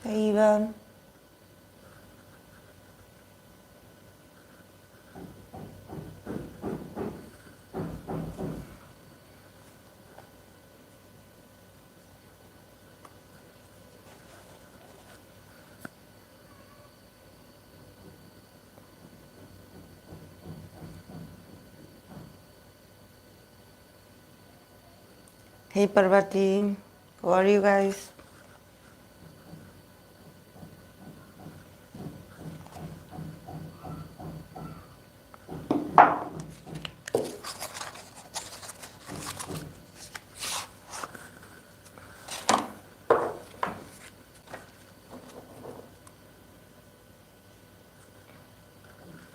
Hey, Ivan. Hey, Parvati. How are you guys?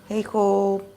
Hey, Hope.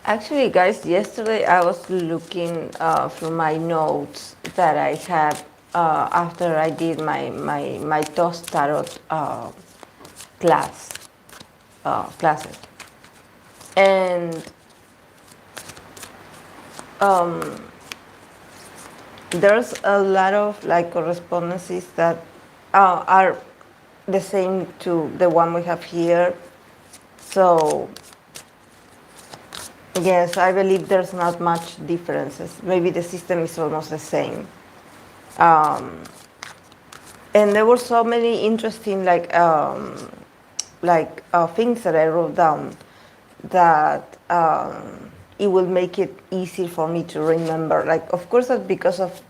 Actually, guys, yesterday I was looking through my notes that I had after I did my Toast Tarot class classes, and there's a lot of like correspondences that are the same to the one we have here. So yes, I believe there's not much differences. Maybe the system is almost the same. And there were so many interesting things that I wrote down that it will make it easy for me to remember. Like, of course, that's because of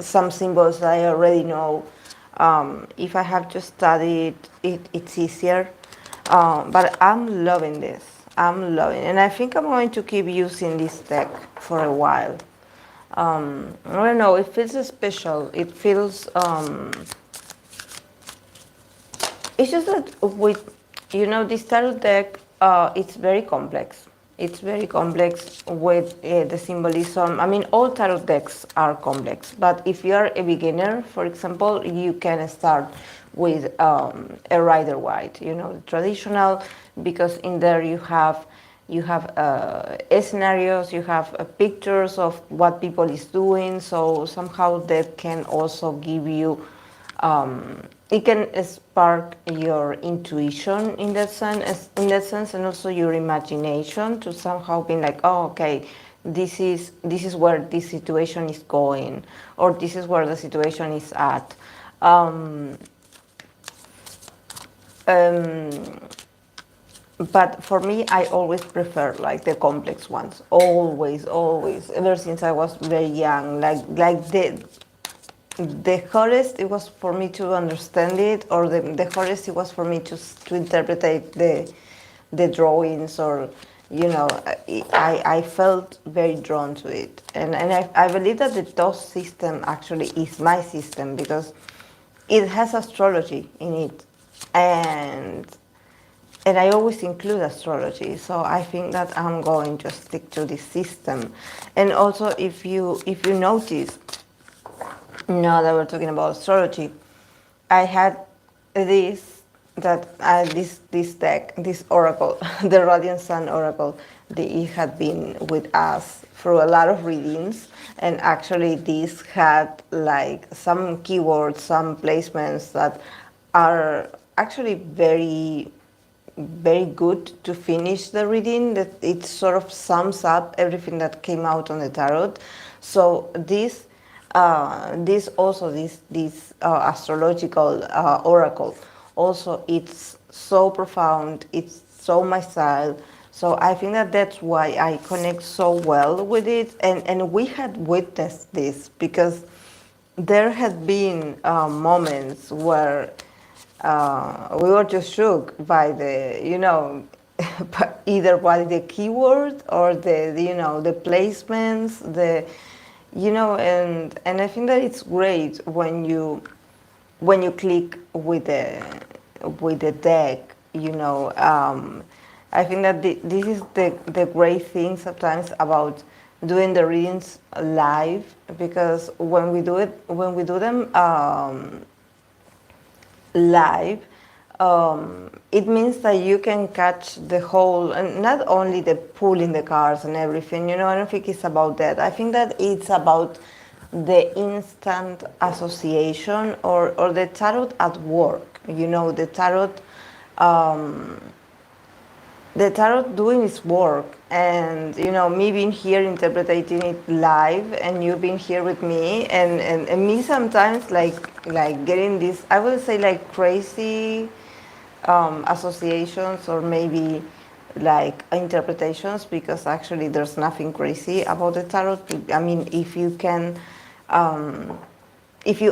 some symbols that I already know. If I have just studied it, it's easier. But I'm loving this. I'm loving it. And I think I'm going to keep using this deck for a while. I don't know, it feels special. It feels, it's just that with, this tarot deck, it's very complex. It's very complex with the symbolism. I mean, all tarot decks are complex, but if you are a beginner, for example, you can start with a Rider White, traditional, because in there you have scenarios, you have pictures of what people is doing, so somehow that can also give you it can spark your intuition in that sense, and also your imagination to somehow be like, oh, okay, this is where this situation is going, or this is where the situation is at. Um, but for me, I always prefer like the complex ones. Always, always. Ever since I was very young, like the hardest it was for me to understand it, or the hardest it was for me to interpret the drawings, or I felt very drawn to it, and I believe that the DOS system actually is my system because it has astrology in it, and I always include astrology, so I think that I'm going to stick to this system. And also, if you notice, now that we're talking about astrology, I had this deck, this oracle, the Radiant Sun Oracle. It had been with us through a lot of readings, and actually this had like some keywords, some placements that are actually very very good to finish the reading, that it sort of sums up everything that came out on the tarot. So this astrological oracle also, it's so profound, it's so my style. So I think that that's why I connect so well with it, and we had witnessed this because there had been moments where we were just shook by the, either by the keyword or the placements, and I think that it's great when you click with the deck, I think that this is the great thing sometimes about doing the readings live, because when we do them live, it means that you can catch the whole, and not only the pulling the cards and everything. I don't think it's about that. I think that it's about the instant association, or the tarot at work. Um, the tarot doing its work, and me being here interpreting it live, and you being here with me, and me sometimes like getting this, I would say, like crazy associations, or maybe like interpretations, because actually there's nothing crazy about the tarot. I mean, if you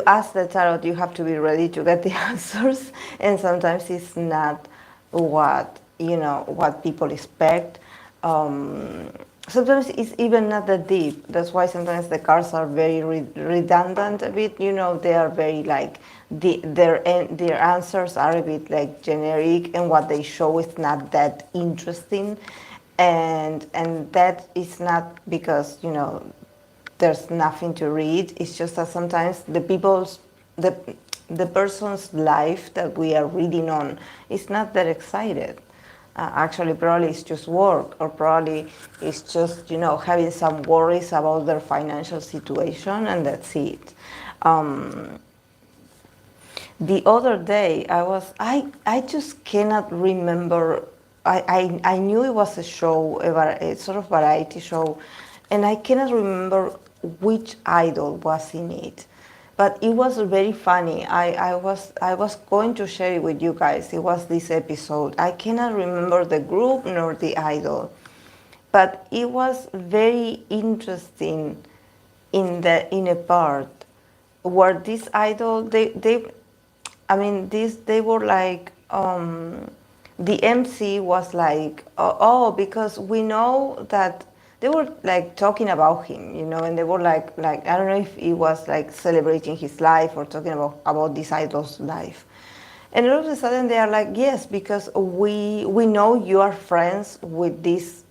ask the tarot, you have to be ready to get the answers, and sometimes it's not what people expect. Sometimes it's even not that deep. That's why sometimes the cards are very redundant a bit. They are very like their answers are a bit like generic, and what they show is not that interesting, and that is not because there's nothing to read. It's just that sometimes the person's life that we are reading on is not that excited. Actually, probably it's just work, or probably it's just having some worries about their financial situation, and that's it. The other day, I just cannot remember. I knew it was a show, a sort of variety show, and I cannot remember which idol was in it. But it was very funny. I was going to share it with you guys. It was this episode. I cannot remember the group nor the idol, but it was very interesting in a part where this idol, they were like, the MC was like, oh, because we know that they were like talking about him, and they were like I don't know if he was like celebrating his life or talking about this idol's life. And all of a sudden they are like, yes, because we know you are friends with this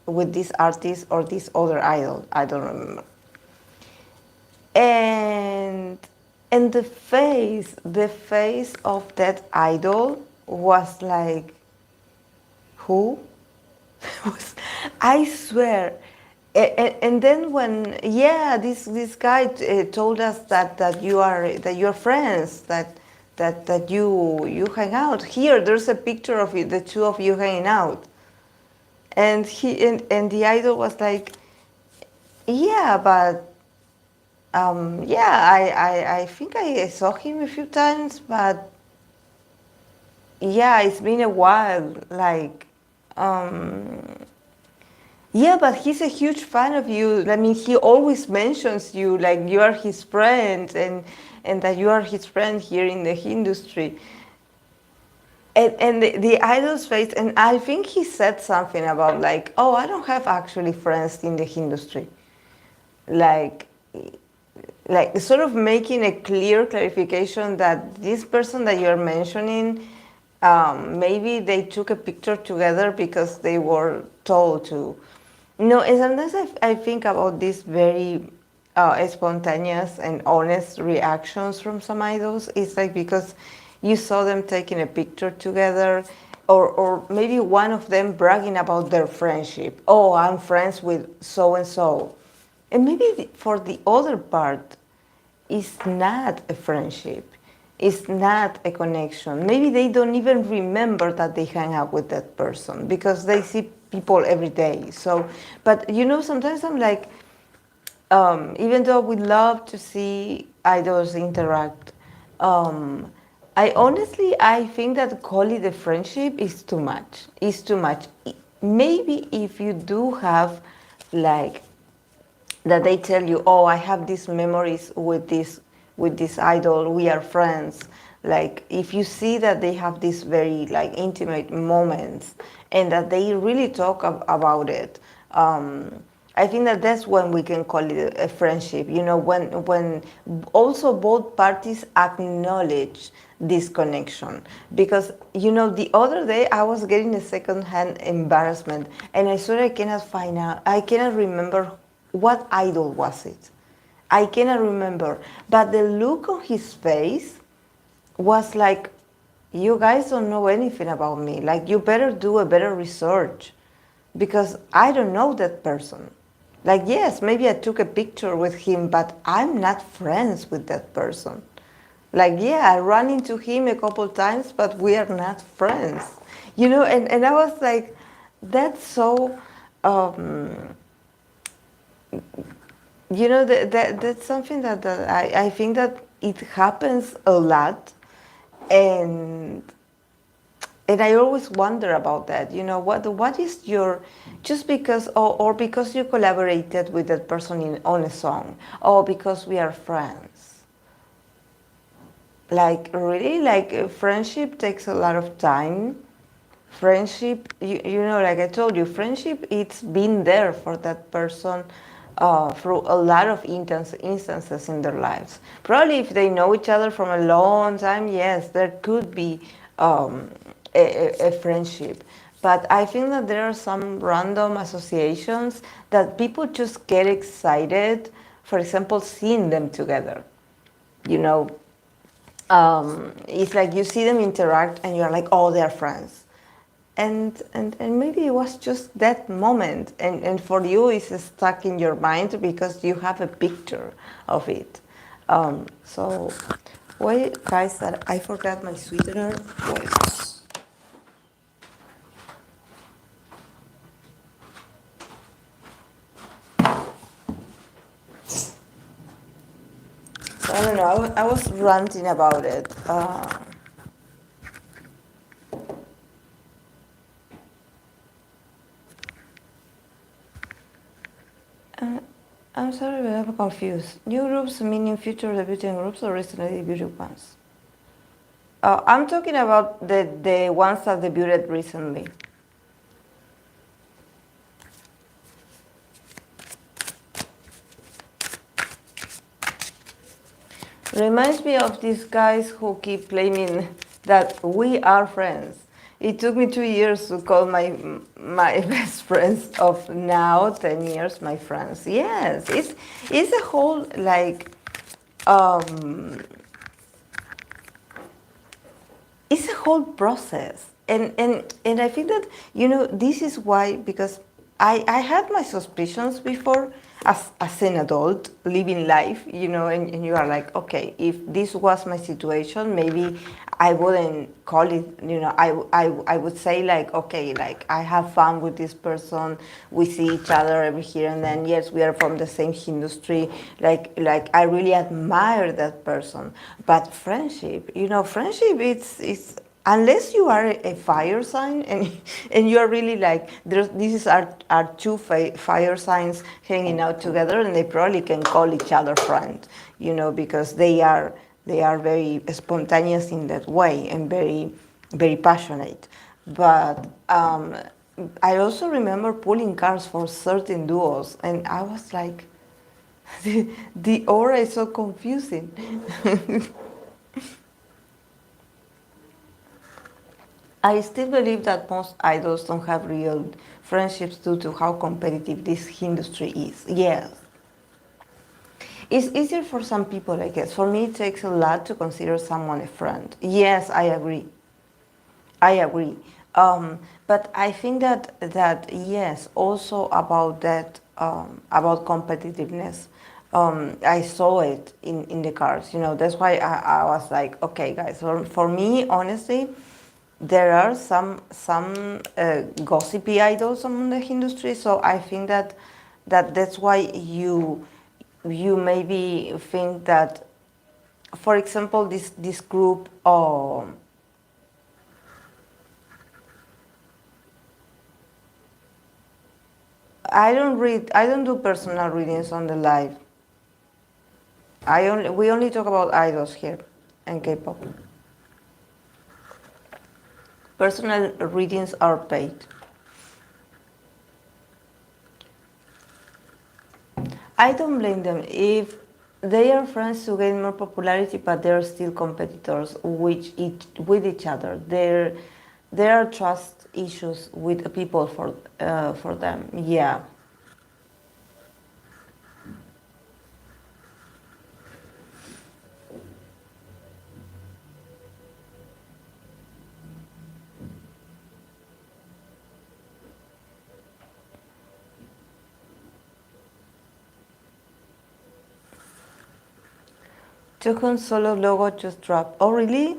artist or this other idol. I don't remember. And the face of that idol was like, who? I swear. And then when this guy told us that you are friends, that you hang out here. There's a picture of the two of you hanging out, and the idol was like, yeah, but I think I saw him a few times, but yeah, it's been a while, like. Yeah, but he's a huge fan of you. I mean, he always mentions you, like you are his friend, and that you are his friend here in the industry. And the idol's face, and I think he said something about like, oh, I don't have actually friends in the industry. Like sort of making a clear clarification that this person that you're mentioning, maybe they took a picture together because they were told to. And sometimes I think about these very spontaneous and honest reactions from some idols. It's like because you saw them taking a picture together, or maybe one of them bragging about their friendship. Oh, I'm friends with so and so. And maybe for the other part, it's not a friendship. It's not a connection. Maybe they don't even remember that they hang out with that person because they see people every day. So, but sometimes I'm like, even though we love to see idols interact, I think that call it a friendship is too much. It's too much. Maybe if you do have like that they tell you, oh, I have these memories with this idol, we are friends, Like if you see that they have these very like intimate moments and that they really talk about it, I think that that's when we can call it a friendship. You know, when also both parties acknowledge this connection. Because you know, the other day I was getting a second-hand embarrassment, and I swear I cannot find out. I cannot remember what idol was it. I cannot remember, but the look on his face was like, you guys don't know anything about me. Like, you better do a better research because I don't know that person. Like, yes, maybe I took a picture with him, but I'm not friends with that person. Like, yeah, I ran into him a couple times, but we are not friends. You know, and I was like, that's so, um, you know, that's something that I think that it happens a lot. And and I always wonder about that. You know, what is your, just because, or because you collaborated with that person on a song, or because we are friends. Like really, like friendship takes a lot of time. Friendship, you know, like I told you, friendship, it's been there for that person through a lot of instances in their lives. Probably if they know each other from a long time, yes, there could be um, a friendship. But I think that there are some random associations that people just get excited, for example, seeing them together. You know, it's like you see them interact and you're like, oh, they're friends. And maybe it was just that moment, and for you it's stuck in your mind because you have a picture of it. So wait, guys, that I forgot my sweetener. Wait. So I don't know, I was ranting about it. Uh, I'm sorry, but I'm confused. New groups meaning future debuting groups or recently debuted ones? I'm talking about the ones that debuted recently. Reminds me of these guys who keep claiming that we are friends. It took me 2 years to call my best friends of now 10 years my friends. Yes, it's a whole like um, it's a whole process, and I think that, you know, this is why, because I had my suspicions before as an adult living life, you know, and you are like, okay, if this was my situation, maybe I wouldn't call it, you know, I would say like, okay, like I have fun with this person, we see each other every here and then, yes, we are from the same industry, like I really admire that person. But friendship, you know, friendship, it's unless you are a fire sign and you are really like, this is our two fire signs hanging out together, and they probably can call each other friend, you know, because they are very spontaneous in that way and very very passionate. But I also remember pulling cards for certain duos, and I was like, the aura is so confusing. I still believe that most idols don't have real friendships due to how competitive this industry is. Yes. It's easier for some people, I guess. For me, it takes a lot to consider someone a friend. Yes, I agree. I agree. But I think that yes, also about that, about competitiveness. I saw it in the cards. You know, that's why I was like, okay, guys. For me, honestly, there are some gossipy idols among the industry. So I think that's why you maybe think that, for example, this group. I don't do personal readings on the live. We only talk about idols here and K-pop. Personal readings are paid. I don't blame them if they are friends to gain more popularity, but they're still competitors with each other. There are trust issues with people for them. Yeah. Tukun solo logo just dropped. Oh, really?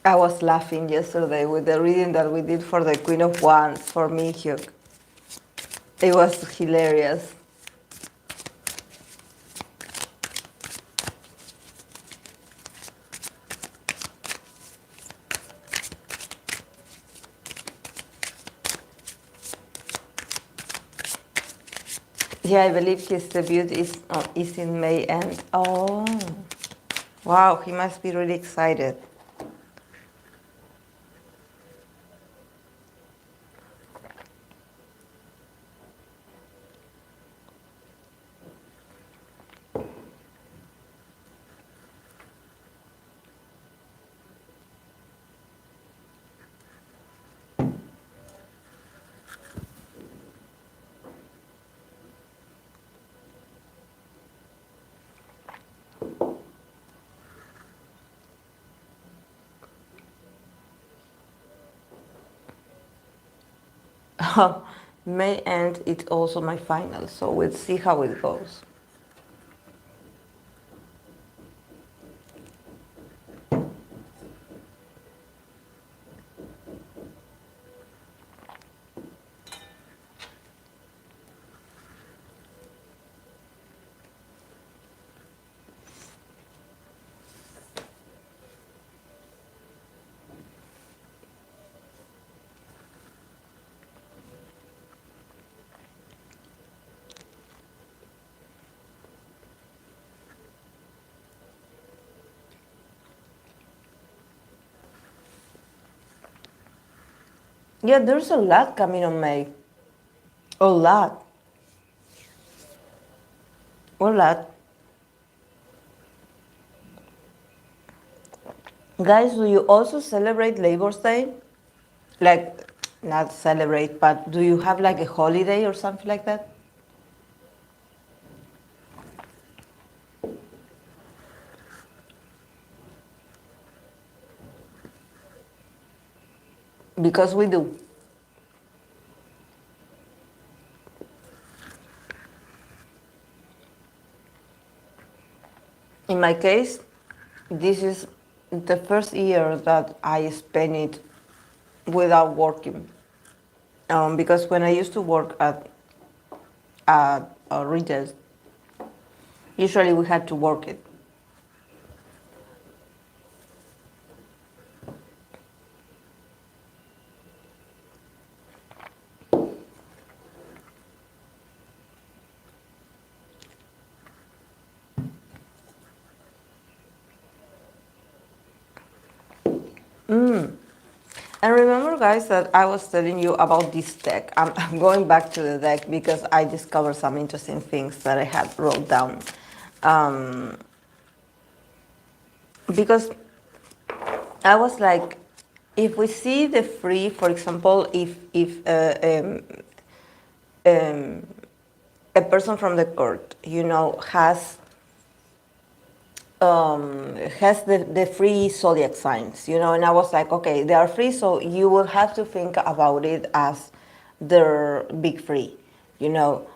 I was laughing yesterday with the reading that we did for the Queen of Wands for me, Hugh. It was hilarious. Yeah, I believe his debut is in May end. Oh, wow, he must be really excited. May end, it's also my final, so we'll see how it goes. Yeah, there's a lot coming on May. A lot. A lot. Guys, do you also celebrate Labor Day? Like, not celebrate, but do you have like a holiday or something like that? Because we do. In my case, this is the first year that I spent it without working. Because when I used to work at retail, usually we had to work it. And remember, guys, that I was telling you about this deck. I'm going back to the deck because I discovered some interesting things that I had wrote down. Because I was like, if we see the free, for example, if a person from the court, has the free zodiac signs, and I was like, okay, they are free, so you will have to think about it as their big free, sun,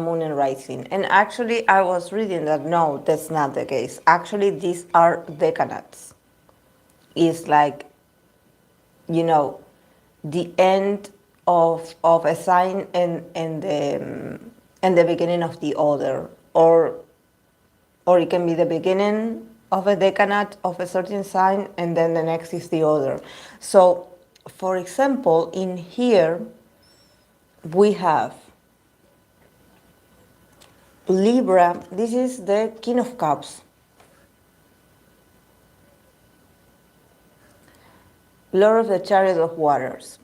moon, and rising. And actually, I was reading that no, that's not the case. Actually, these are decanates. It's like, the end of a sign and the beginning of the other, or it can be the beginning of a decanate of a certain sign and then the next is the other. So, for example, in here we have Libra, this is the King of Cups. Lord of the Chariot of Waters.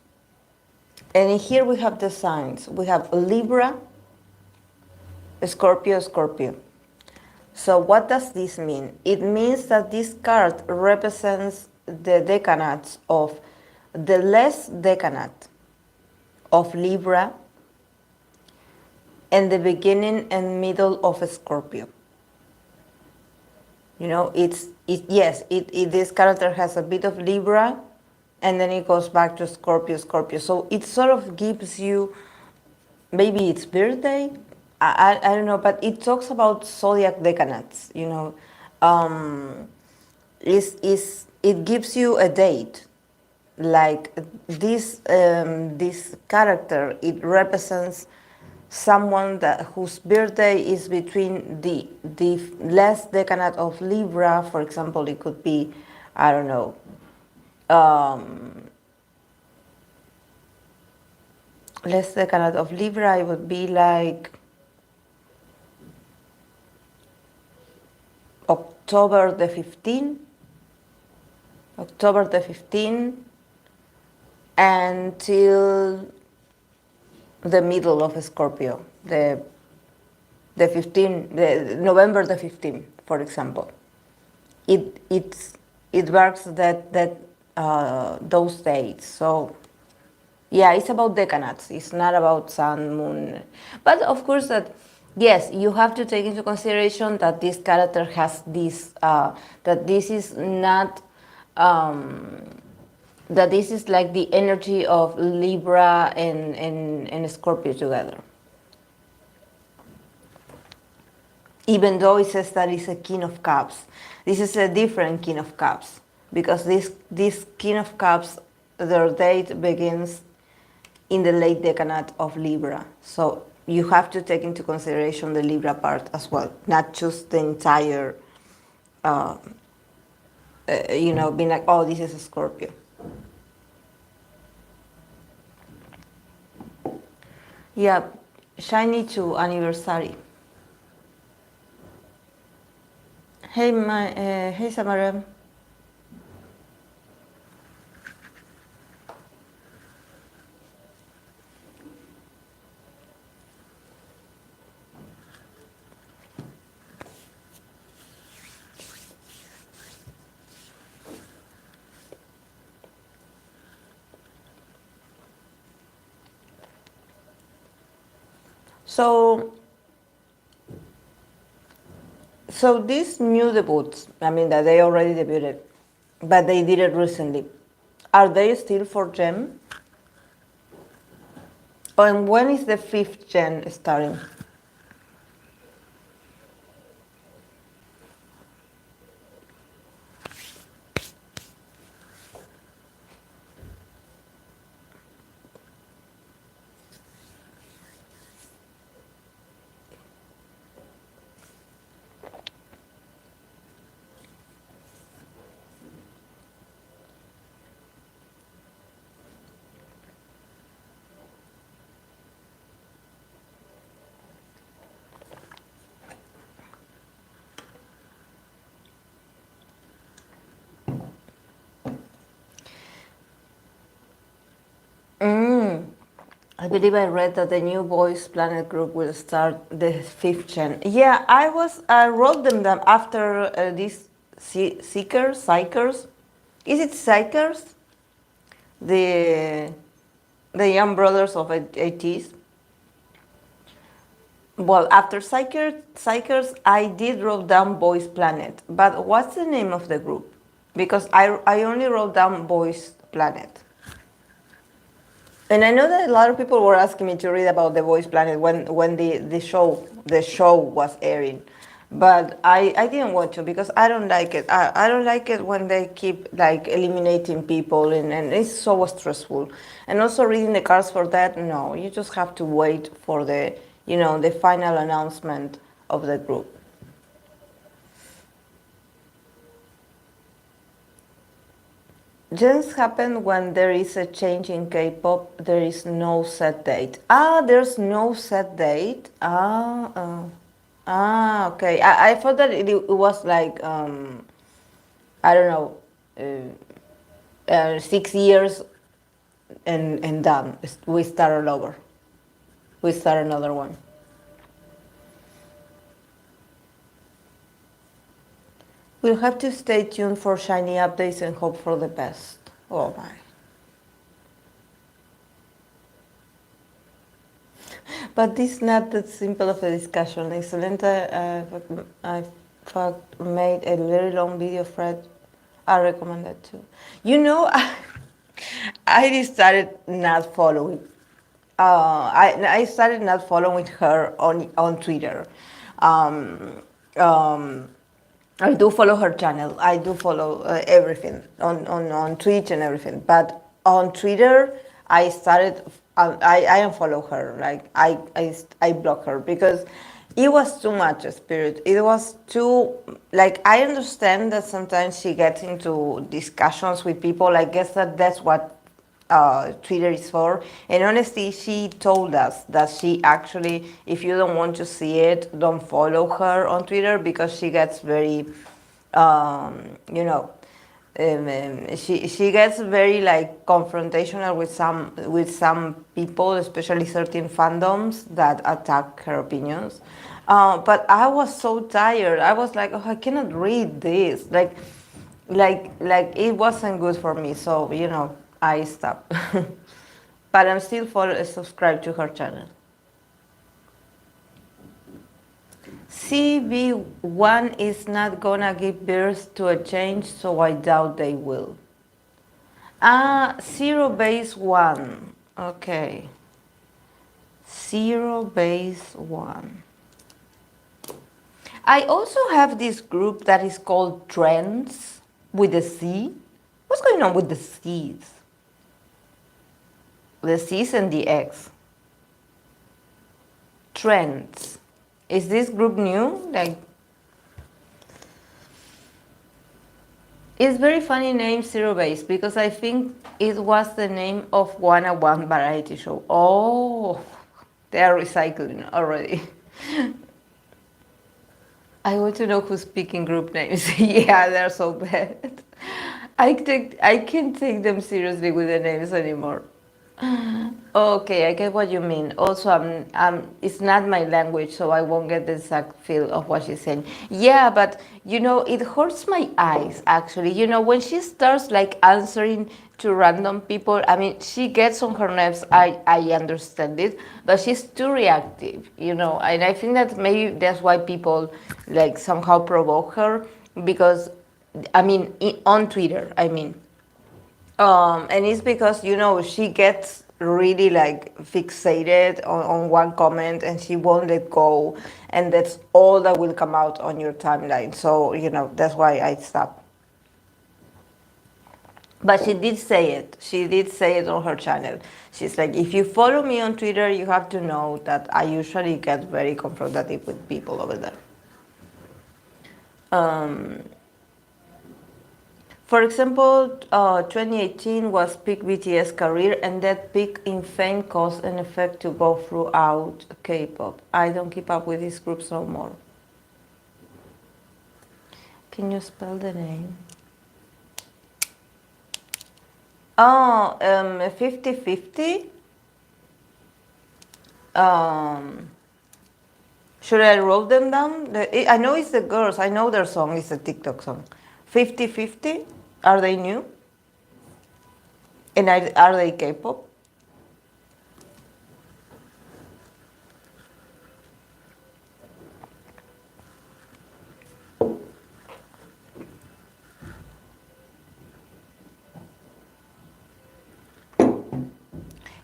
And here we have the signs. We have Libra, Scorpio, Scorpio. So what does this mean? It means that this card represents the decanates of the last decanate of Libra and the beginning and middle of Scorpio. You know, this character has a bit of Libra, and then it goes back to Scorpio, Scorpio. So it sort of gives you, maybe it's birthday, I don't know, but it talks about zodiac decanates, you know. It gives you a date, like this character, it represents someone whose birthday is between the last decanate of Libra. For example, it could be, I don't know, last decanate of Libra, it would be like October the 15th, until the middle of Scorpio, the November the 15th, for example. It works that those dates. So yeah, it's about decanates. It's not about sun, moon. But of course that, yes, you have to take into consideration that this character has this, that this is not, that this is like the energy of Libra and Scorpio together. Even though it says that it's a King of Cups. This is a different King of Cups, because this King of Cups, their date begins in the late decanate of Libra. So you have to take into consideration the Libra part as well, not just the entire, you know, being like, oh, this is a Scorpio. Yeah, shiny to anniversary. Hey, Samara. So these new debuts, I mean that they already debuted, but they did it recently. Are they still for Gem? And when is the 5th gen starting? I believe I read that the new Boyz Planet group will start the 5th gen. Yeah, I wrote them down after these Xikers. Is it Xikers? The young brothers of ATs. Well, after Xikers, I did wrote down Boyz Planet. But what's the name of the group? Because I only wrote down Boyz Planet. And I know that a lot of people were asking me to read about the Boyz Planet when the show was airing, but I didn't want to, because I don't like it. I don't like it when they keep like eliminating people, and it's so stressful. And also reading the cards for that, no, you just have to wait for the final announcement of the group. Gens happen when there is a change in K-pop. There is no set date. There's no set date. Ah, okay. I thought that it was like I don't know, 6 years and done. We start all over. We start another one. We'll have to stay tuned for shiny updates and hope for the best. Oh my. But this is not that simple of a discussion. Excelente, I made a very long video, Fred. I recommend that too. You know, I decided not following. I started not following her on Twitter. Um, um, I do follow her channel. I do follow everything on Twitch and everything. But on Twitter, I started. I unfollow her. Like I block her because it was too much spirit. It was too like I understand that sometimes she gets into discussions with people. I guess that's what Twitter is for. And honestly, she told us that she actually, if you don't want to see it, don't follow her on Twitter because she gets very, you know, she gets very like confrontational with some people, especially certain fandoms that attack her opinions. But I was so tired. I was like, oh, I cannot read this. Like it wasn't good for me. So I stopped. But I'm still subscribed to her channel. CB1 is not gonna give birth to a change, so I doubt they will. Zerobase1. Okay. Zerobase1. I also have this group that is called Trends with a C. What's going on with the C's? The C's and the X. Trends. Is this group new? Like, it's very funny name Zerobase because I think it was the name of one variety show. Oh, they are recycling already. I want to know who's picking group names. Yeah, they're so bad. I can't take them seriously with the names anymore. Okay, I get what you mean. Also, it's not my language, so I won't get the exact feel of what she's saying. Yeah, but it hurts my eyes actually. When she starts like answering to random people, I mean, she gets on her nerves. I understand it, but she's too reactive, and I think that maybe that's why people like somehow provoke her because, I mean, on Twitter, I mean. And it's because she gets really like fixated on one comment and she won't let go, and that's all that will come out on your timeline. So that's why I stopped. But she did say it. She did say it on her channel. She's like, if you follow me on Twitter, you have to know that I usually get very confrontative with people over there. For example, 2018 was peak BTS career, and that peak in fame caused an effect to go throughout K-pop. I don't keep up with these groups no more. Can you spell the name? Oh, 50/50. Should I roll them down? I know it's the girls. I know their song is a TikTok song. 50/50. Are they new? And are they K-pop?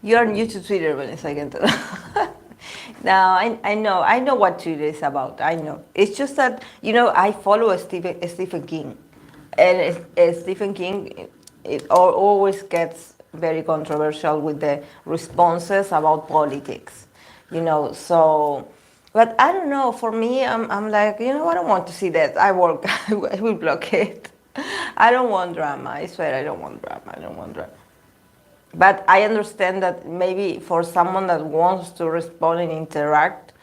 You are new to Twitter, Vanessa, I can tell. Now, I know what Twitter is about. I know. It's just that, I follow Stephen King. And Stephen King, it always gets very controversial with the responses about politics, so, but I don't know, for me, I'm like, I don't want to see that. I will block it. I don't want drama. I swear I don't want drama. I don't want drama. But I understand that maybe for someone that wants to respond and interact,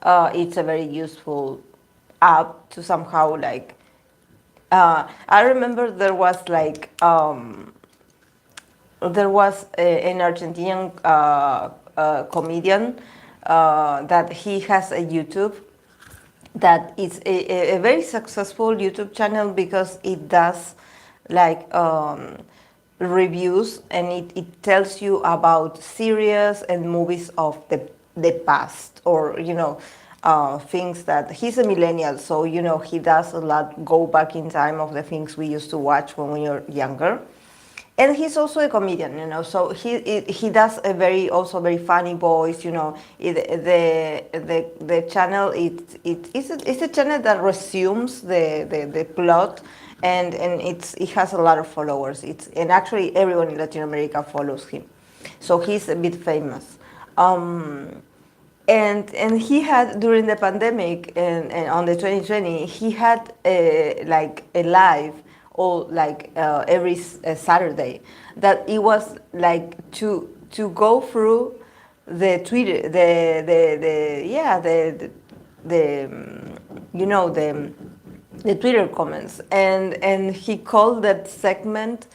it's a very useful app to somehow like. I remember there was an Argentinian comedian that he has a YouTube that is a very successful YouTube channel because it does like reviews, and it tells you about series and movies of the past, or things that he's a millennial, so he does a lot go back in time of the things we used to watch when we were younger. And he's also a comedian, so he does a very funny voice. The channel, it's a channel that resumes the plot, and it has a lot of followers. And actually everyone in Latin America follows him, so he's a bit famous. And he had, during the pandemic, and on the 2020, he had like a live, or like every Saturday, that it was like to go through the Twitter, the yeah, the the Twitter comments, and he called that segment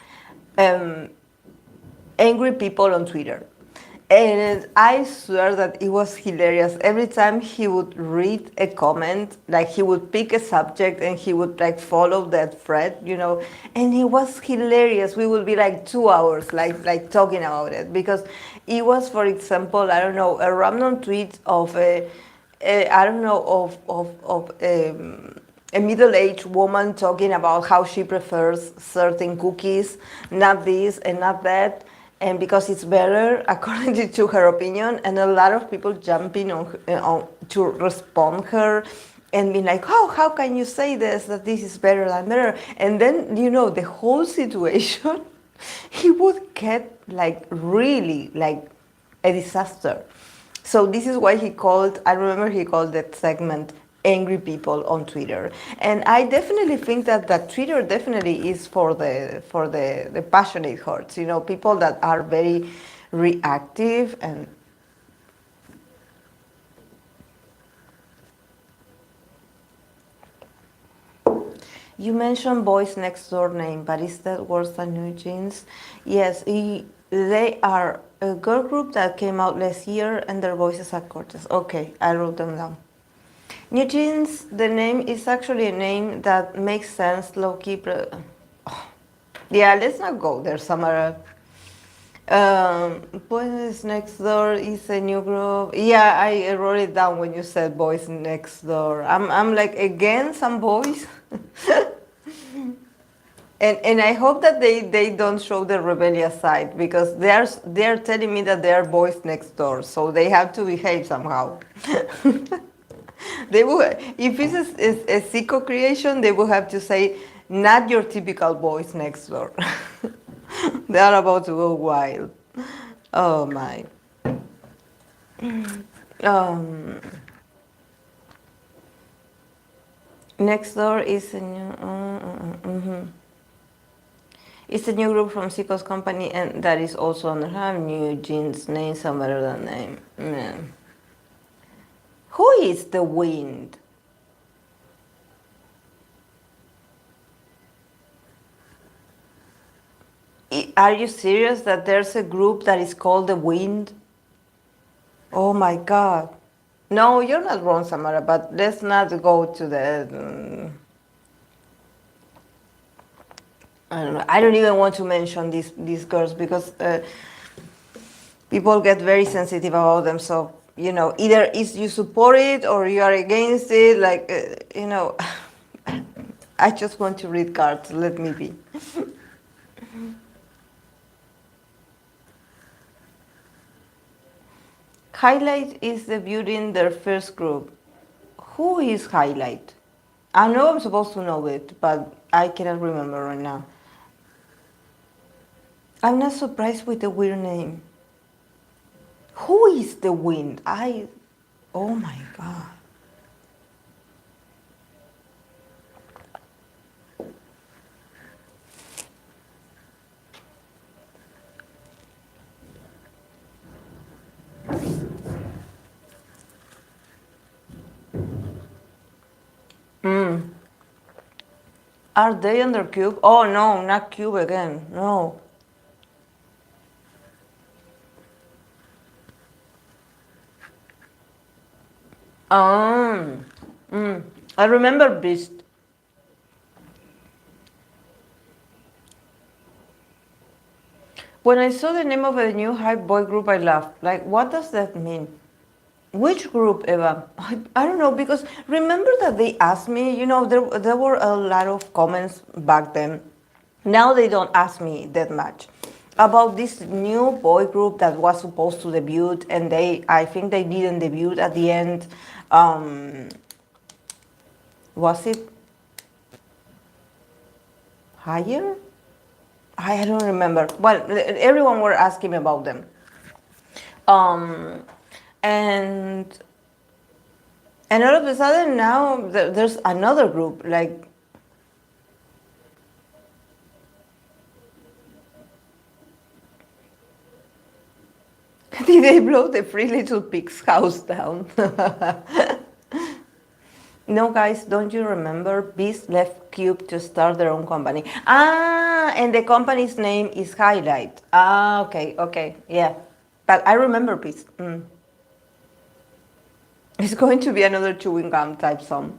"Angry People on Twitter." And I swear that it was hilarious. Every time he would read a comment, like he would pick a subject and he would like follow that thread, and it was hilarious. We would be like 2 hours like talking about it, because it was, for example, I don't know, a random tweet of I don't know, a middle-aged woman talking about how she prefers certain cookies, not this and not that, and because it's better according to her opinion, and a lot of people jumping on to respond her and being like, oh, how can you say this, that this is better than better? And then the whole situation he would get like really like a disaster. So this is why I remember he called that segment "Angry People on Twitter." And I definitely think that Twitter definitely is for the passionate hearts, people that are very reactive. And you mentioned Boys Next Door name, but is that worse than New Jeans? Yes, they are a girl group that came out last year, and their voices are gorgeous. Okay, I wrote them down. New Jeans, the name is actually a name that makes sense, low-key. Yeah, let's not go there, Samara. Boys Next Door is a new group. Yeah, I wrote it down when you said Boys Next Door. I'm like, again, some boys. And I hope that they don't show the rebellious side, because they're telling me that they are boys next door, so they have to behave somehow. They would, if it's a Zico creation, they will have to say, not your typical boys next door. They are about to go wild. Oh my. Um, Next door is a new. It's a new group from Zico's company, and that is also under New Jeans. Names are better than name. Yeah. Who is the wind? Are you serious that there's a group that is called the Wind? Oh my God. No, you're not wrong, Samara, but let's not go to the. I don't know. I don't even want to mention these girls, because people get very sensitive about them. So, either is you support it or you are against it. Like, I just want to read cards. Let me be. Highlight is debuting their first group. Who is Highlight? I know I'm supposed to know it, but I cannot remember right now. I'm not surprised with the weird name. Who is the Wind? Oh my God. Are they under Cube? Oh no, not Cube again. No. Um, I remember Beast. When I saw the name of a new hype boy group, I laughed. Like, what does that mean? Which group, Eva? I don't know, because remember that they asked me, there were a lot of comments back then. Now they don't ask me that much about this new boy group that was supposed to debut, and I think they didn't debut at the end. Um, was it higher? I don't remember. Well, everyone were asking me about them. Um, and and all of a sudden now there's another group like did they blow the Three Little Pigs house down? No, guys, don't you remember? Beast left Cube to start their own company. Ah, and the company's name is Highlight. Ah, okay, yeah. But I remember Beast. It's going to be another chewing gum type song.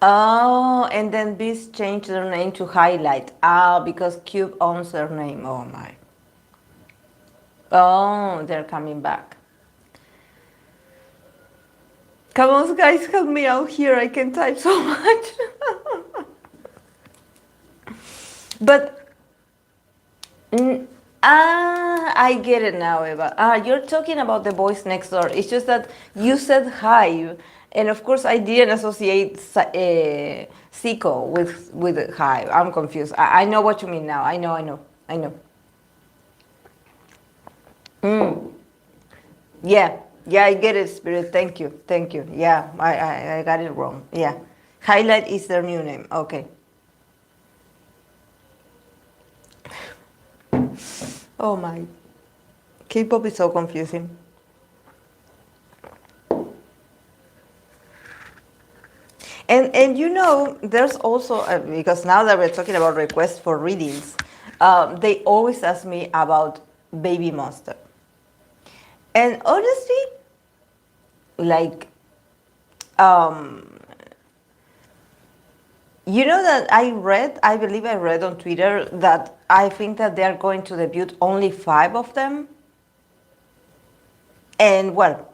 Oh, and then Beast changed their name to Highlight. Ah, because Cube owns their name. Oh my. Oh, they're coming back. Come on, guys, help me out here. I can type so much. But, I get it now, Eva. You're talking about the boys next door. It's just that you said Hive, and of course I didn't associate Zico with Hive. I'm confused. I know what you mean now. I know. Yeah, I get it, Spirit. Thank you. Yeah, I got it wrong. Yeah, Highlight is their new name. Okay. Oh my, K-pop is so confusing. And there's also because now that we're talking about requests for readings, they always ask me about Baby Monster. And honestly, like, that I believe I read on Twitter that I think that they're going to debut only 5 of them. And well,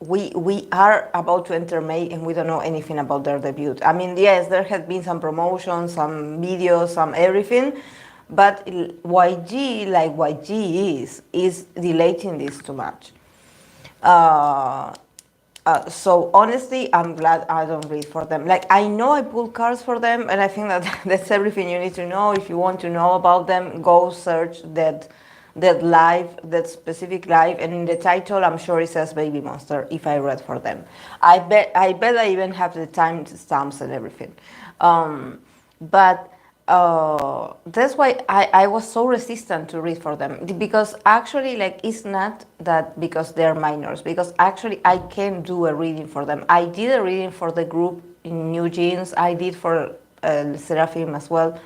we are about to enter May and we don't know anything about their debut. I mean, yes, there has been some promotions, some videos, some everything, but YG, like YG is delaying this too much. So honestly, I'm glad I don't read for them. Like, I know I pull cards for them, and I think that that's everything you need to know. If you want to know about them, go search that specific live, and in the title, I'm sure it says Baby Monster. If I read for them, I bet I even have the time stamps and everything. But that's why I was so resistant to read for them, because actually, like, it's not that because they're minors, because actually I can do a reading for them. I did a reading for the group in New Jeans. I did for Seraphim as well.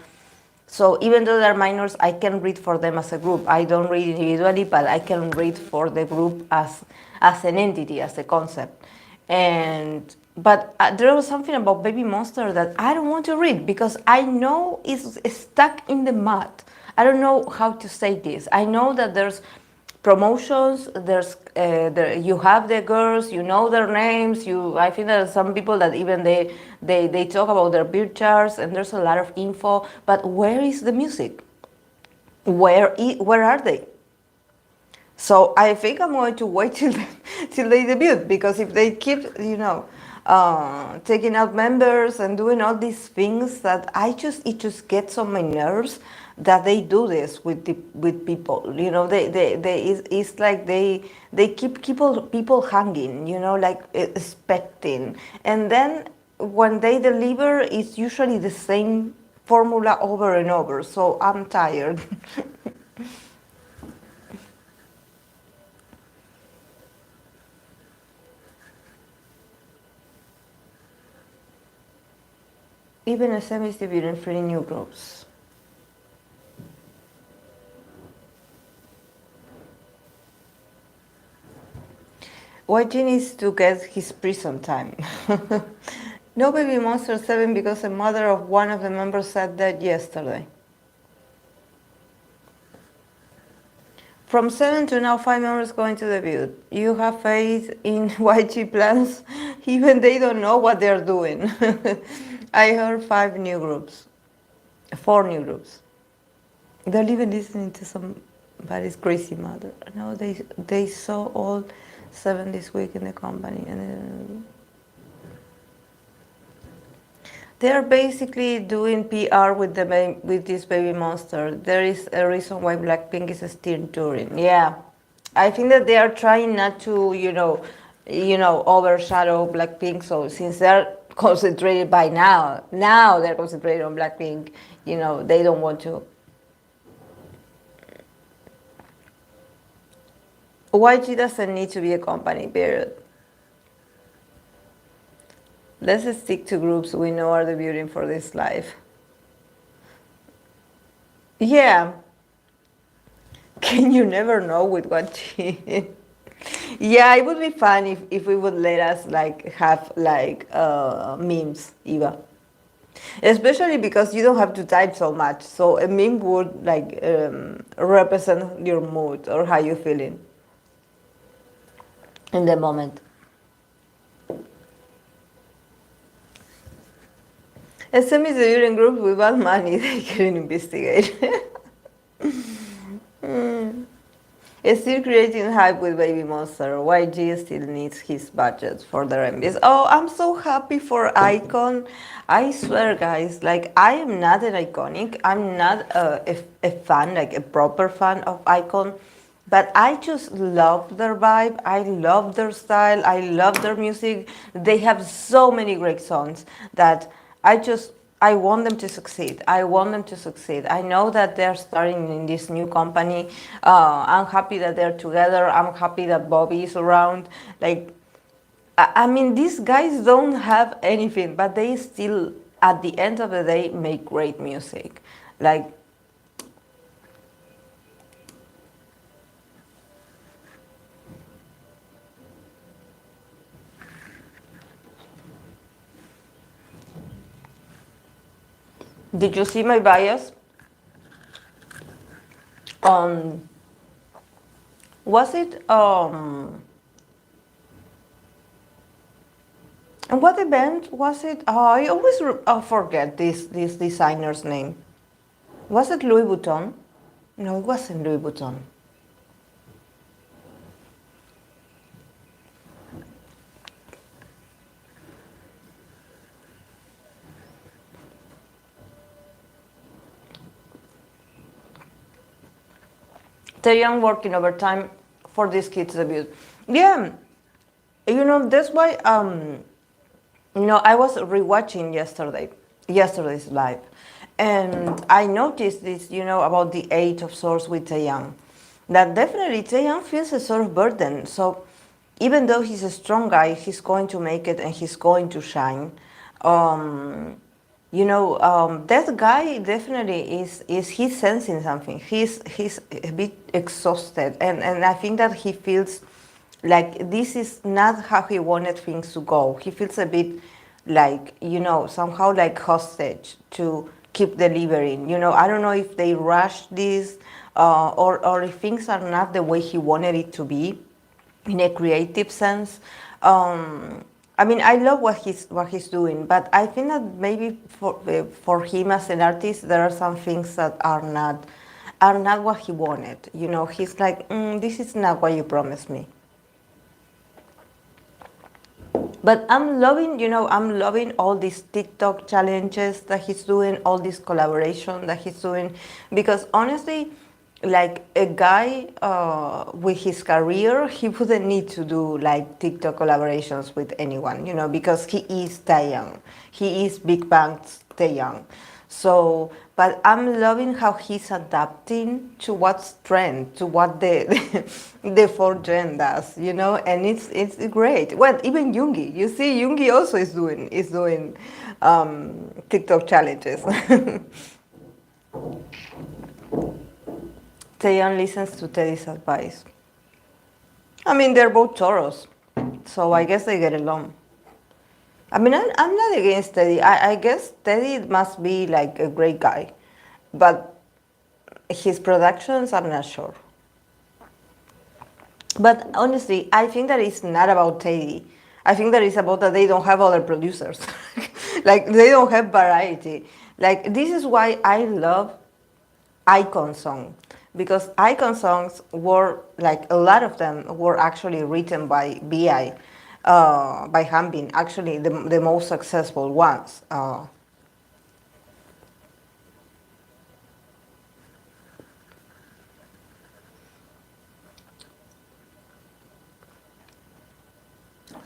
So even though they're minors, I can read for them as a group. I don't read individually, but I can read for the group as an entity, as a concept. But there was something about Baby Monster that I don't want to read because I know it's stuck in the mud. I don't know how to say this. I know that there's promotions. You have the girls. You know their names. I think there are some people that even they talk about their beer charts, and there's a lot of info. But where is the music? Where are they? So I think I'm going to wait till they debut, because if they keep, taking out members and doing all these things that it just gets on my nerves that they do this with people. It's like they keep people hanging, like expecting, and then when they deliver, it's usually the same formula over and over. So I'm tired. Even SM is debuting 3 new groups. YG needs to get his prison time. No Baby Monster 7 because the mother of one of the members said that yesterday. From 7 to now 5 members going to debut. You have faith in YG plans, even they don't know what they're doing. I heard 5 new groups, 4 new groups. They're even listening to somebody's crazy mother. No, they saw all 7 this week in the company, and they're basically doing PR with with this Baby Monster. There is a reason why Blackpink is still touring. Yeah, I think that they are trying not to, overshadow Blackpink. So since they're concentrated by now they're concentrated on Blackpink. They don't want to. YG doesn't need to be a company, period. Let's stick to groups we know are debuting for this live. Yeah. Can you never know with YG? Yeah, it would be fun if we would let us have memes, Eva. Especially because you don't have to type so much. So a meme would represent your mood or how you're feeling in the moment. SM is a urine group with bad money. They can investigate. It's still creating hype with Baby Monster. YG still needs his budget for their MVs. Oh, I'm so happy for iKON. I swear, guys, I am not an iconic. I'm not a fan, a proper fan of iKON. But I just love their vibe. I love their style. I love their music. They have so many great songs that I want them to succeed. I want them to succeed. I know that they're starting in this new company. I'm happy that they're together. I'm happy that Bobby is around. I mean, these guys don't have anything, but they still, at the end of the day, make great music. Did you see my bias? Was it and what event was it? I always forget this designer's name. Was it Louis Vuitton? No, it wasn't Louis Vuitton. Taeyang working overtime for this kid's debut. Yeah, that's why I was rewatching yesterday's live, and I noticed this, about the age of Source with Taeyang. That definitely Taeyang feels a sort of burden. So even though he's a strong guy, he's going to make it and he's going to shine. That guy definitely he's sensing something. He's a bit exhausted, and I think that he feels like this is not how he wanted things to go. He feels a bit somehow like hostage to keep delivering. I don't know if they rushed this or if things are not the way he wanted it to be in a creative sense. I mean, I love what he's doing, but I think that maybe for him as an artist, there are some things that are not what he wanted. He's like, this is not what you promised me. But I'm loving all these TikTok challenges that he's doing, all this collaboration that he's doing, because honestly, like a guy with his career, he wouldn't need to do TikTok collaborations with anyone, because he is Taeyang. He is Big Bang's Taeyang. So, but I'm loving how he's adapting to what's trend, to what the fourth gen does, you know, and it's great. Well, even Yoongi, you see, Yoongi also is doing TikTok challenges. Taeyeon listens to Teddy's advice. I mean, they're both Tauros, so I guess they get along. I mean, I'm not against Teddy. I guess Teddy must be like a great guy, but his productions, I'm not sure. But honestly, I think that it's not about Teddy. I think that it's about that they don't have other producers. Like, they don't have variety. Like, this is why I love icon song, because icon songs were like a lot of them were actually written by by Hanbin, actually the most successful ones.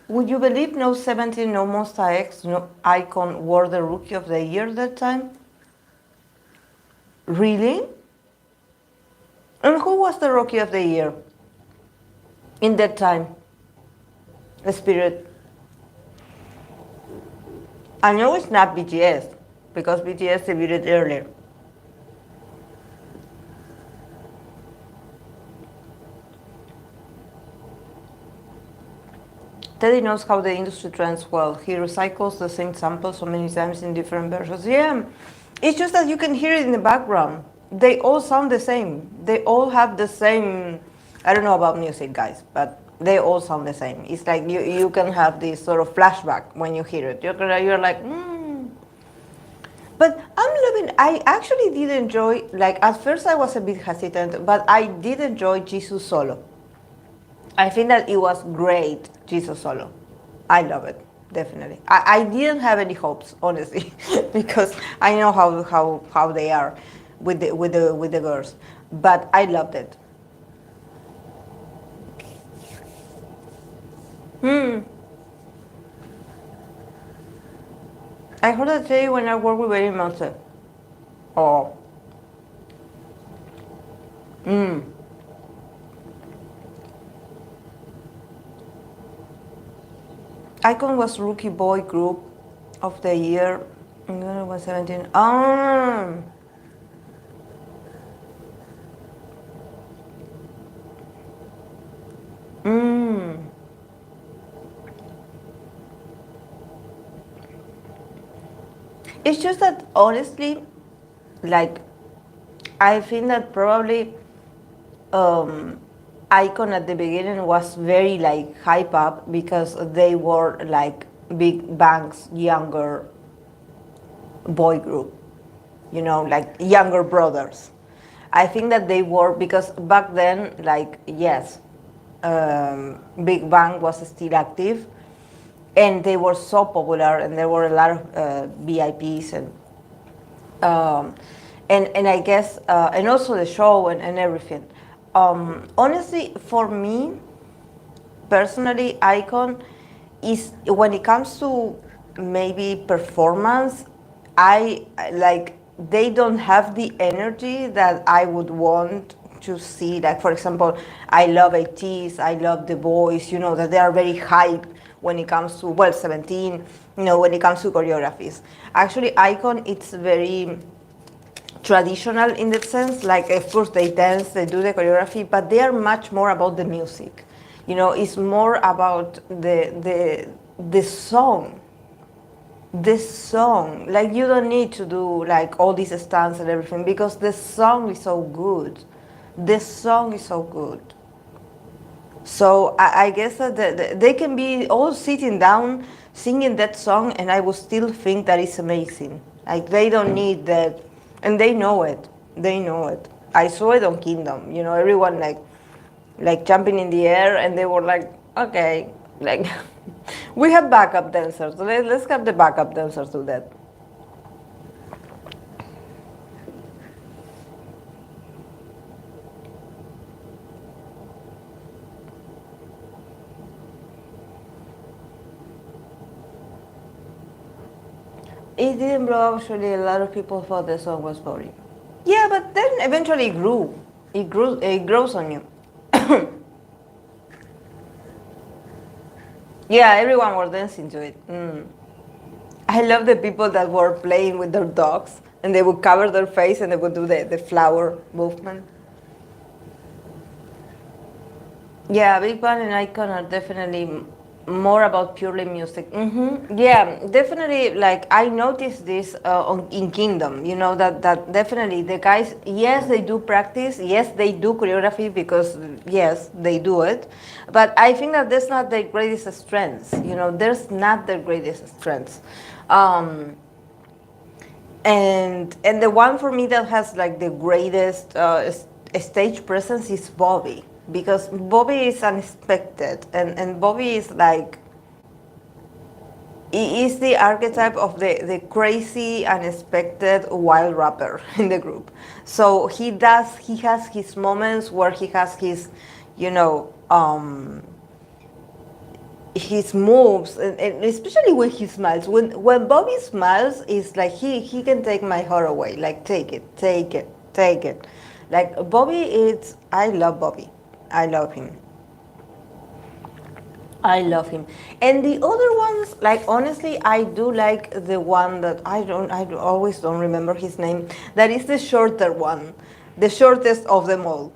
Would you believe no 17, no Monsta X, no Icon were the rookie of the year that time? Really? And who was the rookie of the year in that time? The Spirit. I know it's not BTS because BTS debuted earlier. Teddy knows how the industry trends well. He recycles the same sample so many times in different versions. Yeah, it's just that you can hear it in the background. They all sound the same. They all have the same. I don't know about music, guys, but they all sound the same. It's like you can have this sort of flashback when you hear it. You're like, hmm. But I'm loving. I actually did enjoy. Like at first, I was a bit hesitant, but I did enjoy Jesus solo. I think that it was great, Jesus solo. I love it, definitely. I didn't have any hopes, honestly, because I know how they are with the girls, but I loved it. I heard that say when I work with Very Monster. Oh, Icon was rookie boy group of the year. It was 17. It's just that honestly, like I think that probably um, Icon at the beginning was very like hype up because they were like Big Bang's younger boy group, you know, like younger brothers. I think that they were because back then, like yes, Big Bang was still active, and they were so popular, and there were a lot of VIPs um, and I guess and also the show and everything. Honestly, for me personally, Icon is when it comes to maybe performance, I like they don't have the energy that I would want to see. Like for example, I love ATs, I love the boys. You know that they are very hype when it comes to 17. You know when it comes to choreographies. Actually, Icon it's very traditional in that sense. Like, of course, they dance, they do the choreography, but they are much more about the music. You know, it's more about the song. The song, like you don't need to do like all these stunts and everything because the song is so good. The song is so good. So I guess that they can be all sitting down singing that song, and I would still think that it's amazing. Like they don't need that, and they know it. They know it. I saw it on Kingdom. You know, everyone like jumping in the air, and they were like, okay, like we have backup dancers. Let's have the backup dancers do that. It didn't blow up. Actually, a lot of people thought the song was boring. Yeah, but then eventually it grew. It grew. It grows on you. Yeah, everyone was dancing to it. I love the people that were playing with their dogs and they would cover their face and they would do the flower movement. Yeah, Big Bang and Icon are definitely more about purely music. Yeah, definitely. Like I noticed this in Kingdom. You know that definitely the guys. Yes, they do practice. Yes, they do choreography because yes, they do it. But I think that that's not their greatest strengths. You know, there's not their greatest strengths. Um, and the one for me that has like the greatest stage presence is Bobby, because Bobby is unexpected, and Bobby is like he is the archetype of the crazy, unexpected, wild rapper in the group. So he has his moments where he has his, you know, his moves, and especially when he smiles. When Bobby smiles, it's like he can take my heart away. Like take it, take it, take it. Like Bobby, it's I love Bobby. I love him. I love him. And the other ones, like honestly, I do like the one that always don't remember his name. That is the shorter one, the shortest of them all.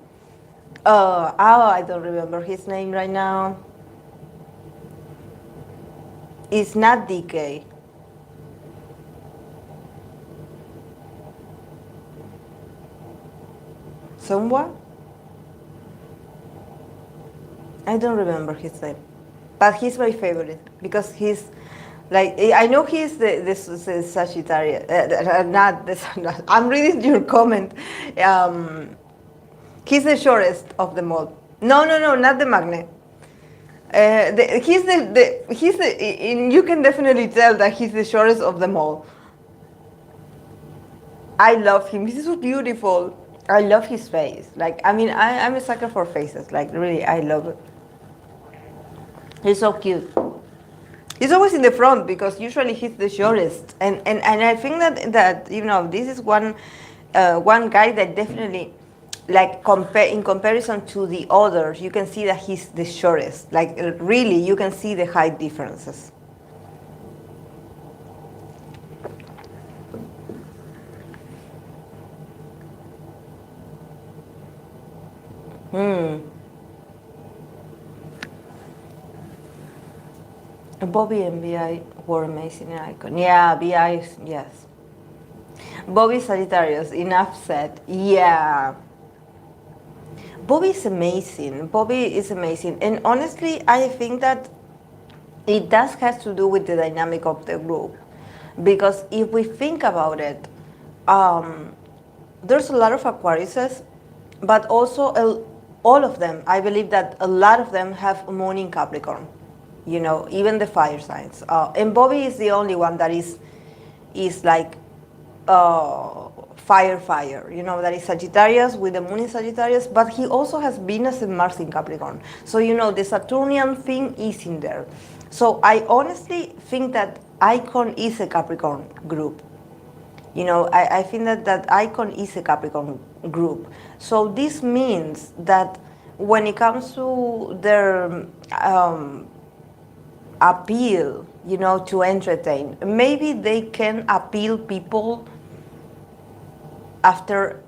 I don't remember his name right now. It's not DK. Someone? I don't remember his name, but he's my favorite because he's like I know he's the Sagittarius. Not this. I'm reading your comment. Um, he's the shortest of them all. No, no, no, not the magnet. He's the and you can definitely tell that he's the shortest of them all. I love him. He's so beautiful. I love his face. Like I mean, I'm a sucker for faces. Like really, I love it. He's so cute. He's always in the front because usually he's the shortest, and I think that you know this is one guy that definitely like in comparison to the others, you can see that he's the shortest. Like really, you can see the height differences. Bobby and BI were amazing in Icon. Yeah, BI is, yes. Bobby Sagittarius, enough said. Yeah. Bobby is amazing. Bobby is amazing. And honestly, I think that it does have to do with the dynamic of the group. Because if we think about it, there's a lot of Aquariuses, but also all of them, I believe that a lot of them have moon in Capricorn. You know, even the fire signs. And Bobby is the only one that is like fire. You know, that is Sagittarius with the moon in Sagittarius, but he also has Venus and Mars in Capricorn. So you know, the Saturnian thing is in there. So I honestly think that Icon is a Capricorn group. You know, I think that Icon is a Capricorn group. So this means that when it comes to their appeal, you know, to entertain, maybe they can appeal people after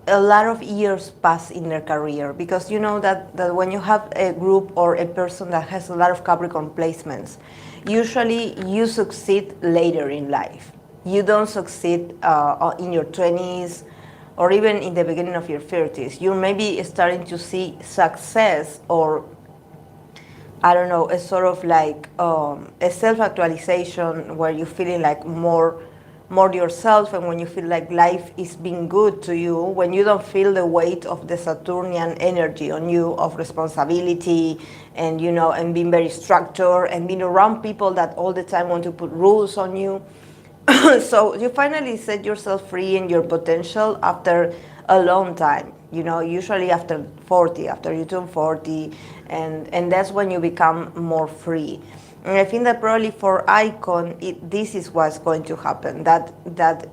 a lot of years pass in their career, because you know that when you have a group or a person that has a lot of Capricorn placements, usually you succeed later in life. You don't succeed in your 20s or even in the beginning of your 30s. You're maybe starting to see success, or I don't know, a sort of like a self-actualization where you're feeling like more yourself, and when you feel like life is being good to you, when you don't feel the weight of the Saturnian energy on you of responsibility, and you know, and being very structured and being around people that all the time want to put rules on you. So you finally set yourself free in your potential after a long time, you know, usually after 40, after you turn 40, and that's when you become more free. And I think that probably for Icon, this is what's going to happen. That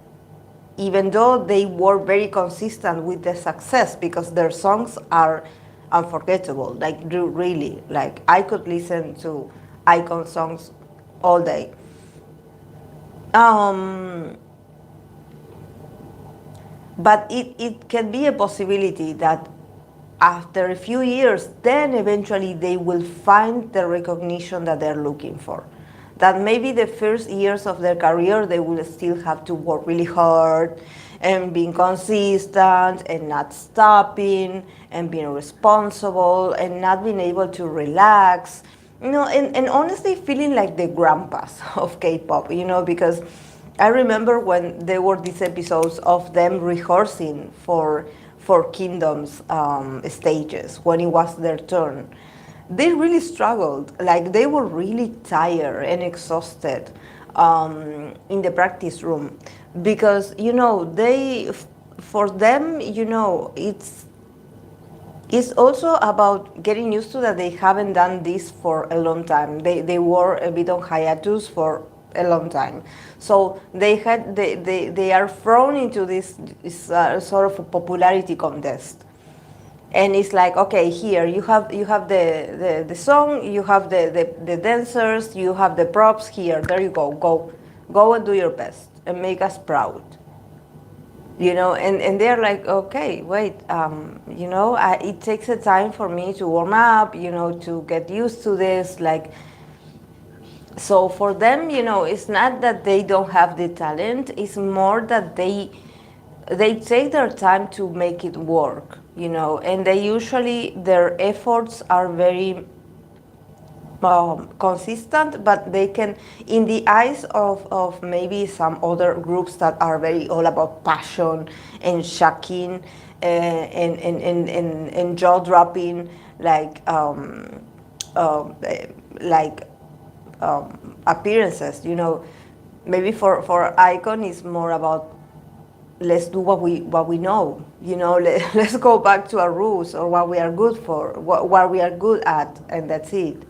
even though they were very consistent with the success, because their songs are unforgettable, like really, like I could listen to Icon songs all day. Um, but it can be a possibility that after a few years, then eventually they will find the recognition that they're looking for. That maybe the first years of their career, they will still have to work really hard and being consistent and not stopping and being responsible and not being able to relax. And honestly feeling like the grandpas of K-pop, because I remember when there were these episodes of them rehearsing for Kingdom's stages when it was their turn. They really struggled. Like they were really tired and exhausted in the practice room because for them it's also about getting used to that they haven't done this for a long time. They were a bit on hiatus for a long time. So they are thrown into this sort of a popularity contest. And it's like, okay, here you have the song, you have the dancers, you have the props. Here, there you go and do your best and make us proud. And they're like, okay, wait, it takes a time for me to warm up, to get used to this. Like, so for them, it's not that they don't have the talent, it's more that they take their time to make it work, and their efforts are very consistent, but they can, in the eyes of maybe some other groups that are very all about passion and shocking and jaw dropping, uh, like appearances, maybe for Icon it's more about let's do what we know, let's go back to our roots or what we are good for, what we are good at, and that's it.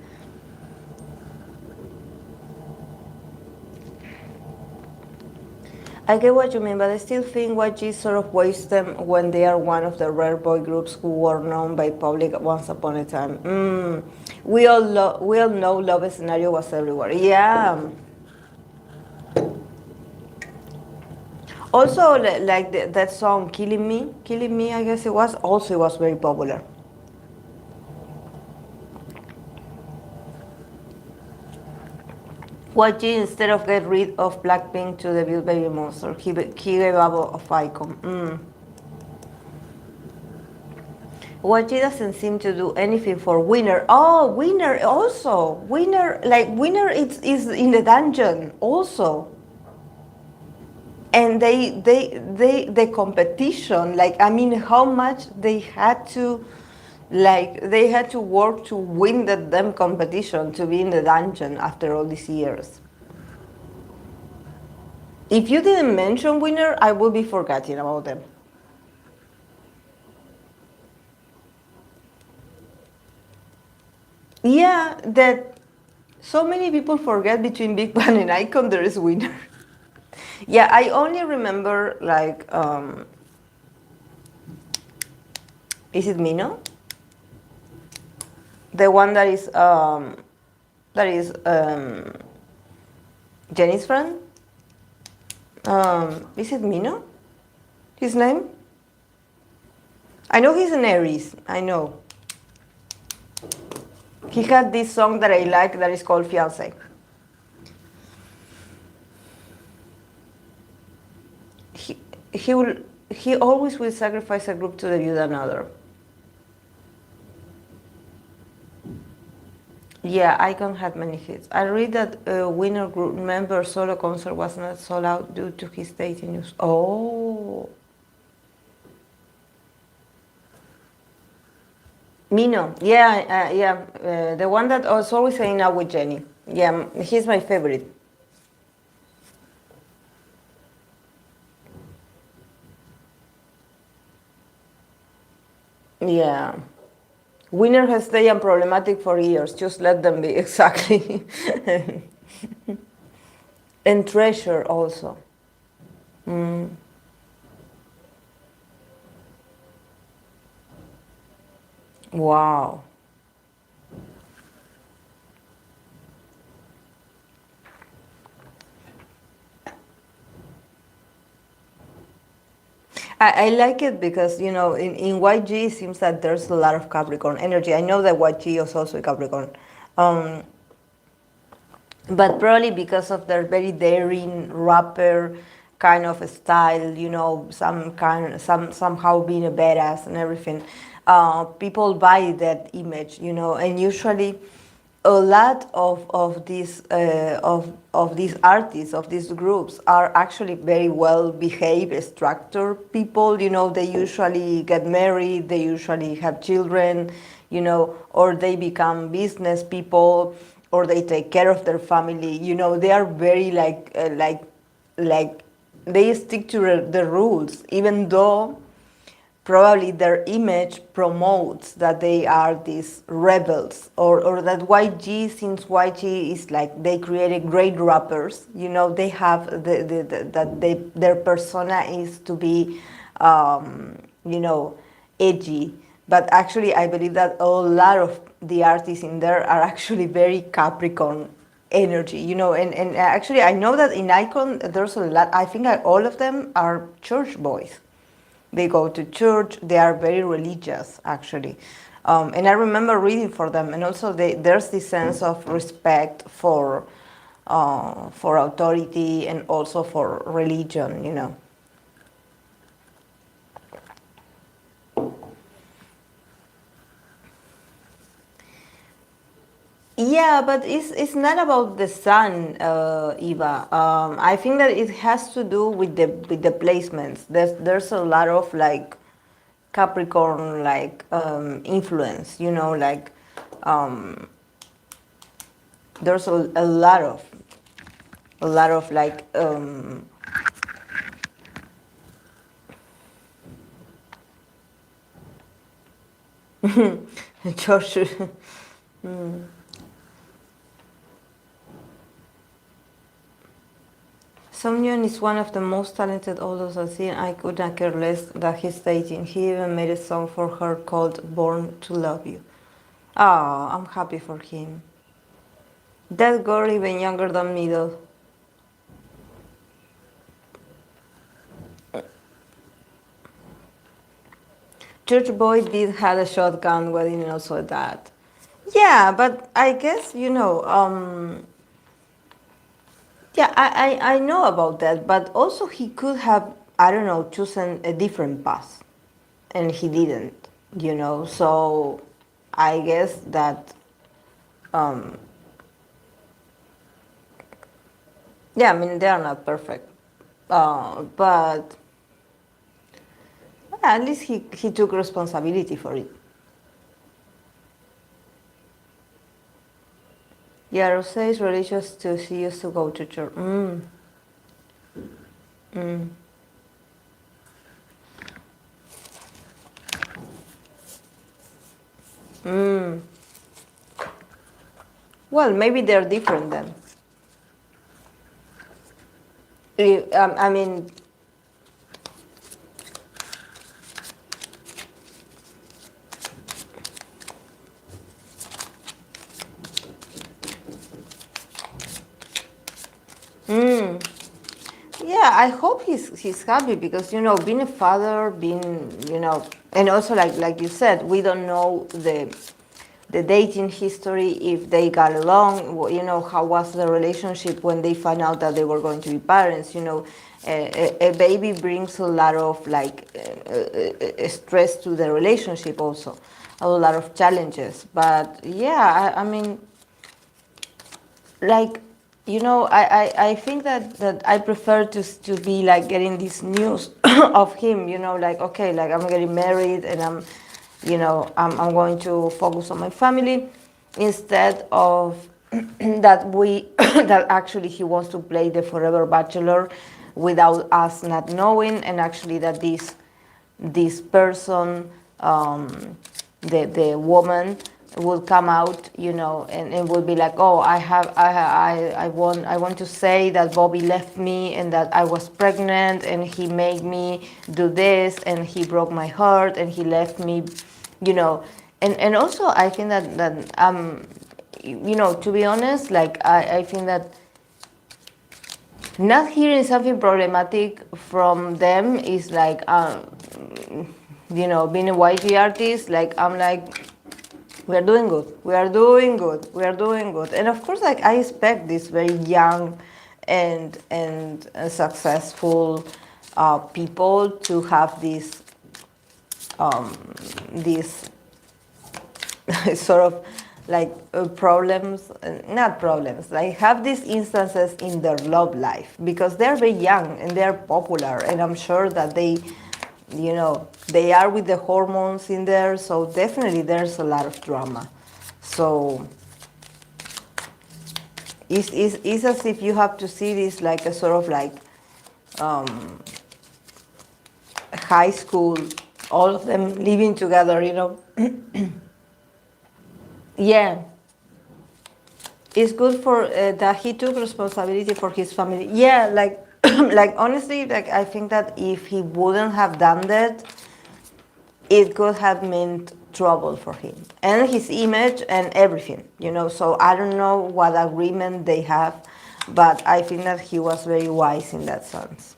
I get what you mean, but I still think YG sort of wastes them when they are one of the rare boy groups who were known by public once upon a time. We all know Love Scenario was everywhere. Yeah. Also, like that song Killing Me, I guess it was. Also, it was very popular. YG, instead of get rid of Blackpink to debut Baby Monster, he gave up of Icon. YG doesn't seem to do anything for Winner. Oh, Winner also. Winner is in the dungeon also. And the competition, how much they had to work to win the damn competition to be in the dungeon after all these years. If you didn't mention Winner, I would be forgetting about them. Yeah, that so many people forget between Big Bang and Icon there is Winner. Yeah, I only remember is it Mino? The one that is Jenny's friend. Is it Mino? His name? I know he's an Aries. I know. He had this song that I like that is called Fiancé. He always will sacrifice a group to debut another. Yeah, Icon had many hits. I read that a Winner group member solo concert was not sold out due to his dating news. Oh. Mino, yeah, the one that was always hanging out with Jenny. Yeah, he's my favorite. Yeah. Winner has stayed unproblematic for years. Just let them be. Exactly. And treasure also. Wow. I like it because, in YG it seems that there's a lot of Capricorn energy. I know that YG is also a Capricorn. Um, but probably because of their very daring rapper kind of style, somehow being a badass and everything, people buy that image, and usually a lot of these artists, of these groups, are actually very well behaved, structured people. They usually get married, they usually have children, or they become business people, or they take care of their family. They are very like they stick to the rules, even though probably their image promotes that they are these rebels, or that YG, since YG is like they created great rappers, they have their persona is to be, edgy. But actually, I believe that a lot of the artists in there are actually very Capricorn energy, and actually I know that in Icon there's a lot. I think all of them are church boys. They go to church. They are very religious, actually. And I remember reading for them. And also, there's this sense of respect for authority and also for religion. Yeah, but it's not about the sun, Eva. I think that it has to do with the placements. There's a lot of like Capricorn like influence. Like there's a lot of like Josh. Somnion is one of the most talented authors I've seen. I could not care less that he's dating. He even made a song for her called Born to Love You. Oh, I'm happy for him. That girl even younger than me though. Church Boy did have a shotgun wedding and also that. Yeah, but I guess, yeah, I know about that, but also he could have, I don't know, chosen a different path, and he didn't. So I guess that, um, yeah, I mean, they are not perfect, but yeah, at least he took responsibility for it. Yeah, Rose is religious too. She used to go to church. Well, maybe they're different then. I mean, yeah, I hope he's happy because being a father, and also like you said, we don't know the dating history, if they got along, how was the relationship when they found out that they were going to be parents. A baby brings a lot of like stress to the relationship also, a lot of challenges. But yeah, I mean, like, I think that I prefer to be like getting this news of him, like, okay, like I'm getting married and I'm going to focus on my family, instead of that that actually he wants to play the forever bachelor without us not knowing, and actually that this person the woman would come out, and would be like, oh, I want to say that Bobby left me and that I was pregnant and he made me do this and he broke my heart and he left me, and also I think that to be honest, like I think that not hearing something problematic from them is like, being a YG artist, like I'm like, we are doing good, we are doing good, we are doing good. And of course, like I expect this very young and successful people to have these sort of like problems, not problems, like have these instances in their love life because they're very young and they're popular, and I'm sure that they are with the hormones in there, so definitely there's a lot of drama. So it's as if you have to see this like a sort of like high school, all of them living together. Yeah, it's good for that he took responsibility for his family. Yeah, like like honestly, like I think that if he wouldn't have done that, it could have meant trouble for him and his image and everything. So I don't know what agreement they have, but I think that he was very wise in that sense.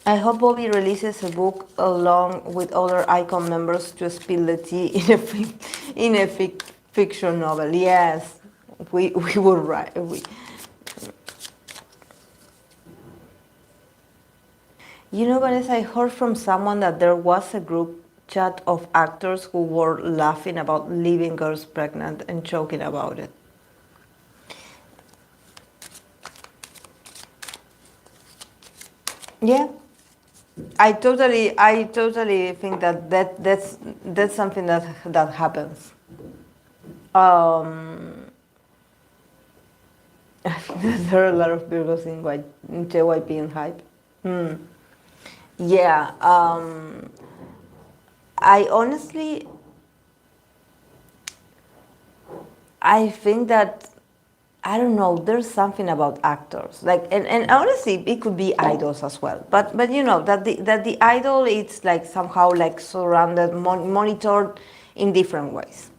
I hope Bobby releases a book along with other Icon members to spill the tea in a fiction novel. Yes, we would write. Vanessa, I heard from someone that there was a group chat of actors who were laughing about leaving girls pregnant and joking about it. Yeah, I totally think that's something that happens. Um, I think that there are a lot of Virgos in JYP and hype. Hmm. Yeah. I honestly, I think that I don't know. There's something about actors, like, and honestly, it could be idols as well. But that the idol it's like somehow like surrounded, monitored in different ways.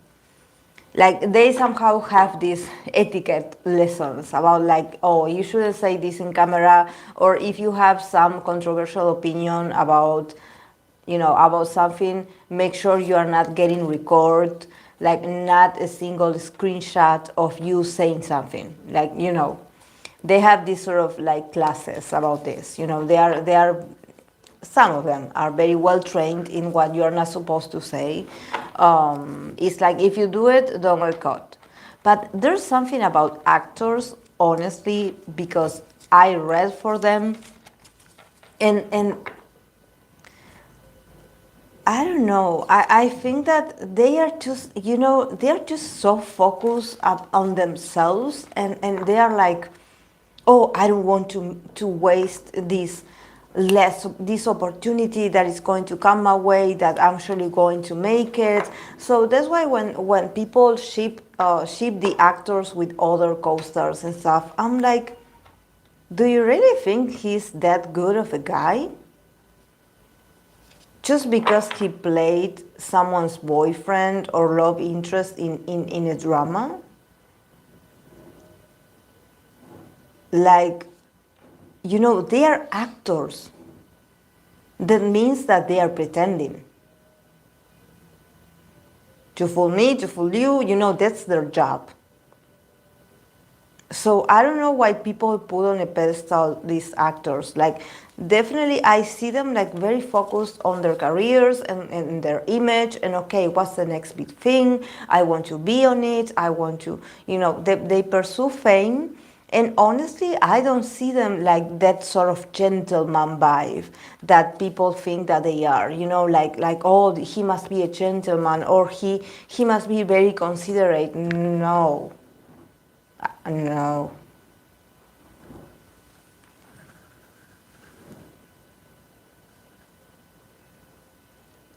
Like they somehow have these etiquette lessons about like, oh, you shouldn't say this in camera, or if you have some controversial opinion about something, make sure you are not getting recorded, like not a single screenshot of you saying something, like they have these sort of like classes about this. They are some of them are very well trained in what you are not supposed to say. It's like if you do it, don't get caught. But there's something about actors, honestly, because I read for them, and I don't know. I think that they are just so focused on themselves, and they are like, oh, I don't want to waste this opportunity that is going to come my way, that I'm surely going to make it. So that's why when people ship the actors with other co-stars and stuff, I'm like, do you really think he's that good of a guy? Just because he played someone's boyfriend or love interest in a drama? Like, they are actors. That means that they are pretending. To fool me, to fool you, that's their job. So I don't know why people put on a pedestal these actors. Like, definitely I see them like very focused on their careers and their image, and okay, what's the next big thing? I want to be on it. I want to, they pursue fame. And honestly, I don't see them like that sort of gentleman vibe that people think that they are. Like oh, he must be a gentleman, or he must be very considerate. No, no.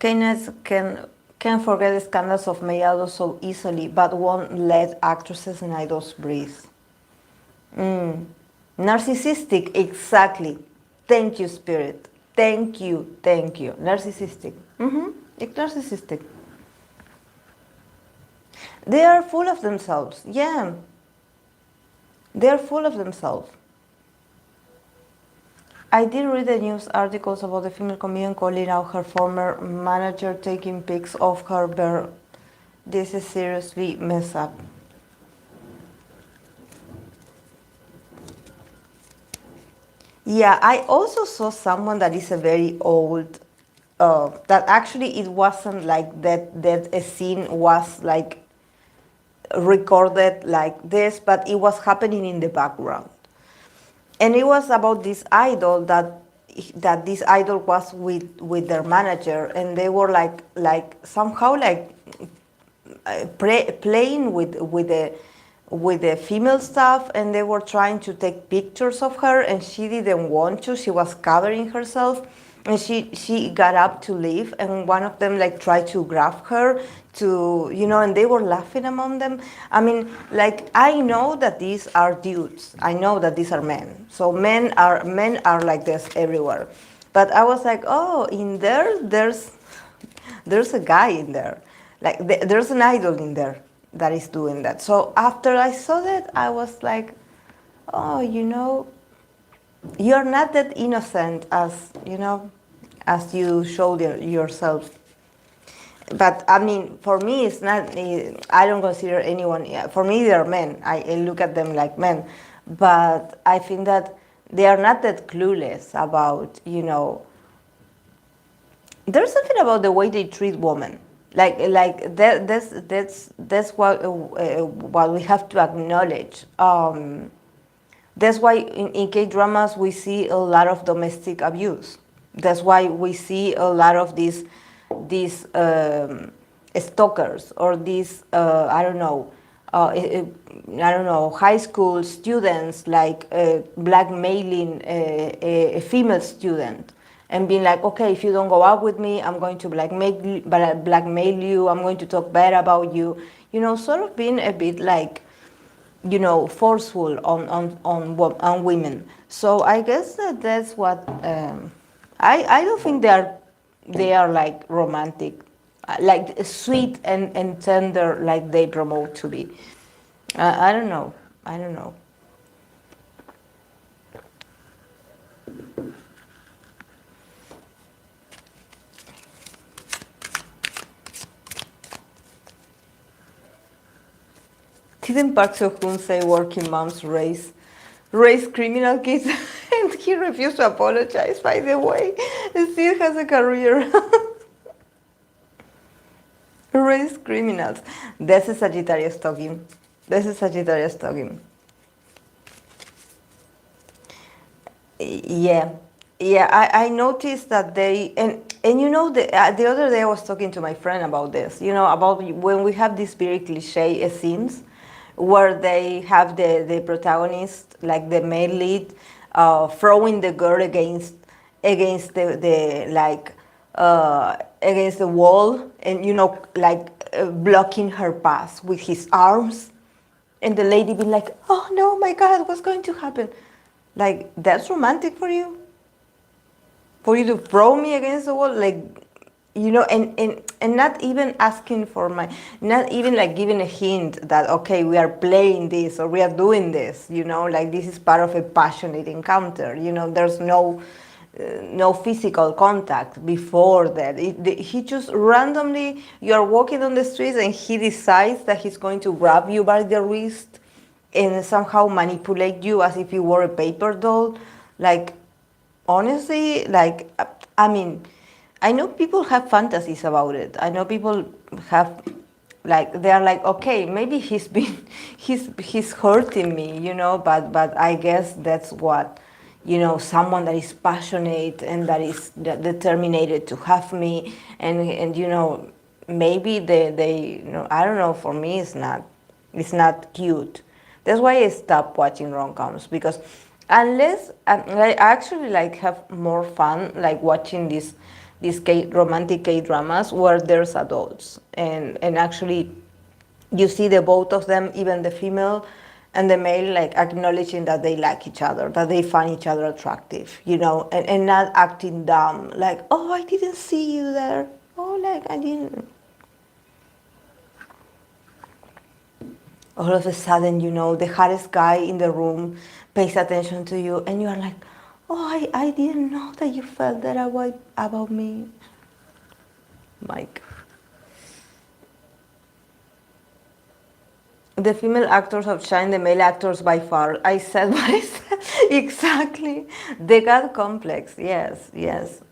Keynes can forget the scandals of male idols so easily, but won't let actresses and idols breathe. Narcissistic, exactly. Thank you, Spirit. Thank you, thank you. Narcissistic. It's narcissistic. They are full of themselves. Yeah. They are full of themselves. I did read the news articles about the female comedian calling out her former manager taking pics of her bare. This is seriously messed up. Yeah, I also saw someone that is a very old, that actually it wasn't like that a scene was like recorded like this, but it was happening in the background. And it was about this idol that this idol was with their manager, and they were like somehow like playing with the female stuff, and they were trying to take pictures of her, and she didn't want to. She was covering herself, and she got up to leave, and one of them like tried to grab her to, and they were laughing among them. I mean, like, I know that these are dudes. I know that these are men. So men are like this everywhere. But I was like, oh, in there's a guy in there. Like, there's an idol in there that is doing that. So after I saw that, I was like, oh, you're not that innocent as you showed yourself. But I mean, for me, it's not. I don't consider anyone. For me, they are men. I look at them like men. But I think that they are not that clueless about. There's something about the way they treat women. Like that's what we have to acknowledge. That's why in K-dramas we see a lot of domestic abuse. That's why we see a lot of these stalkers, or these high school students like blackmailing a female student and being like, okay, if you don't go out with me, I'm going to blackmail you, I'm going to talk bad about you, sort of being a bit like, forceful on women. So I guess that's what I don't think they are like romantic, like sweet and tender like they promote to be. I don't know. Didn't Park Seo-hoon say working moms raise criminal kids? And he refused to apologize, by the way. He still has a career. Raise criminals. This is Sagittarius talking. Yeah. I noticed that they and the other day I was talking to my friend about this. About when we have these very cliche scenes where they have the protagonist, like the male lead, throwing the girl against against the wall, and blocking her path with his arms, and the lady being like, oh no, my God, what's going to happen? Like, that's romantic for you? For you to throw me against the wall? Like, and not even asking for not even like giving a hint that, okay, we are playing this or we are doing this, like this is part of a passionate encounter. There's no physical contact before that. He just randomly, you are walking on the streets and he decides that he's going to grab you by the wrist and somehow manipulate you as if you were a paper doll. Like, honestly, like, I mean, I know people have fantasies about it. I know people have, like, they are like, okay, maybe he's hurting me, but I guess that's what, someone that is passionate and that is determined to have me, and maybe they I don't know, for me it's not cute. That's why I stopped watching rom-coms, because unless I actually like have more fun like watching these romantic K-dramas where there's adults, and actually you see the both of them, even the female and the male, like acknowledging that they like each other, that they find each other attractive, and not acting dumb, like, oh, I didn't see you there, oh, like I didn't. All of a sudden, the hottest guy in the room pays attention to you, and you are like, oh, I didn't know that you felt that about me. Mike. The female actors outshine the male actors by far. I said what I said. Exactly. The God complex. Yes, yes.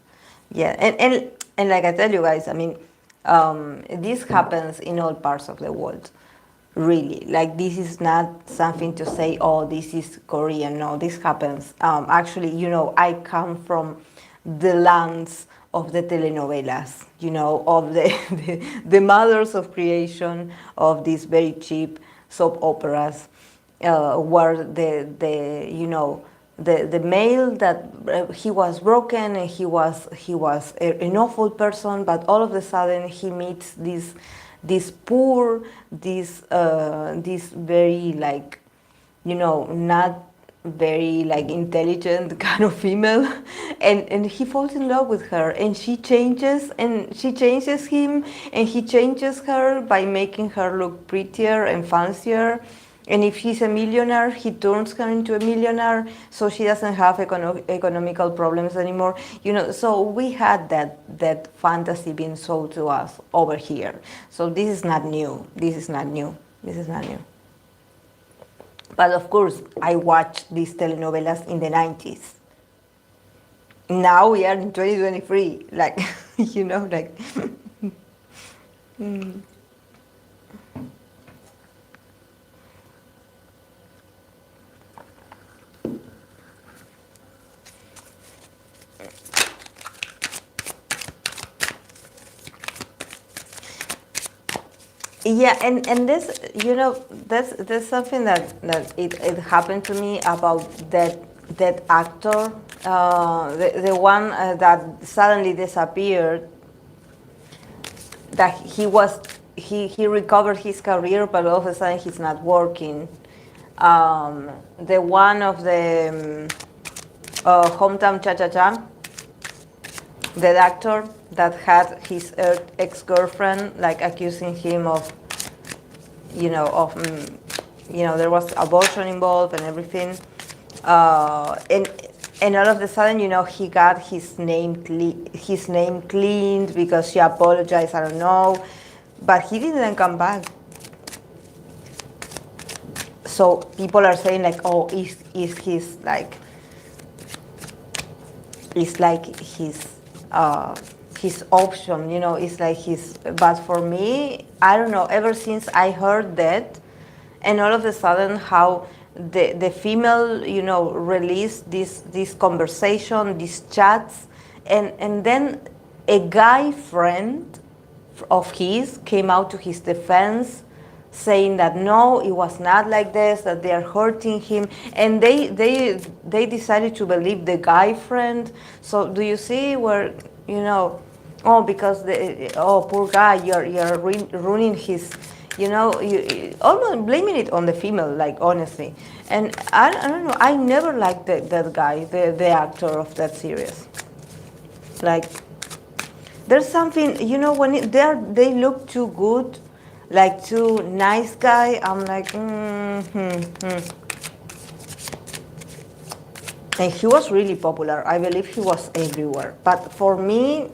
Yeah. And like I tell you guys, I mean, this happens in all parts of the world. Really. Like, this is not something to say, oh, this is Korean. No, this happens. Actually, I come from the lands of the telenovelas, of the mothers of creation of these very cheap soap operas, where the male that he was broken and he was an awful person, but all of a sudden he meets this poor, this very, like, not very, like, intelligent kind of female, and he falls in love with her, and she changes him, and he changes her by making her look prettier and fancier. And if he's a millionaire, he turns her into a millionaire, so she doesn't have economical problems anymore. So we had that fantasy being sold to us over here. So this is not new. This is not new. But of course, I watched these telenovelas in the 90s. Now we are in 2023, like, like. Yeah, and this, there's something that it happened to me about that actor, the one that suddenly disappeared. That he recovered his career, but all of a sudden he's not working. The one of the Hometown Cha Cha Cha, the actor that had his ex-girlfriend, like, accusing him of, there was abortion involved and everything, and all of a sudden, he got his name cleaned because she apologized. I don't know, but he didn't come back. So people are saying, like, oh, is his, like, it's like his option, it's like his. But for me, I don't know, ever since I heard that, and all of a sudden how the female, released this conversation, these chats, and then a guy friend of his came out to his defense, saying that no, it was not like this, that they are hurting him, and they decided to believe the guy friend. So do you see where, oh, because poor guy, you're ruining his, you almost blaming it on the female, like, honestly. And I don't know, I never liked that guy, the actor of that series. Like, there's something, when they look too good, like too nice guy, I'm like, And he was really popular. I believe he was everywhere. But for me,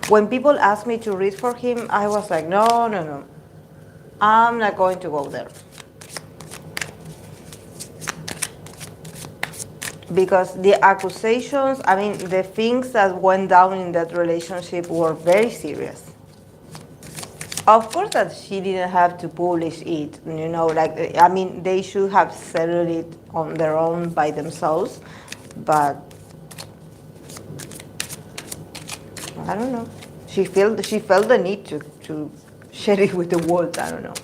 when people asked me to read for him, I was like, no. I'm not going to go there. Because the accusations, I mean, the things that went down in that relationship were very serious. Of course that she didn't have to publish it, like, I mean, they should have settled it on their own by themselves, but I don't know. She felt the need to share it with the world, I don't know.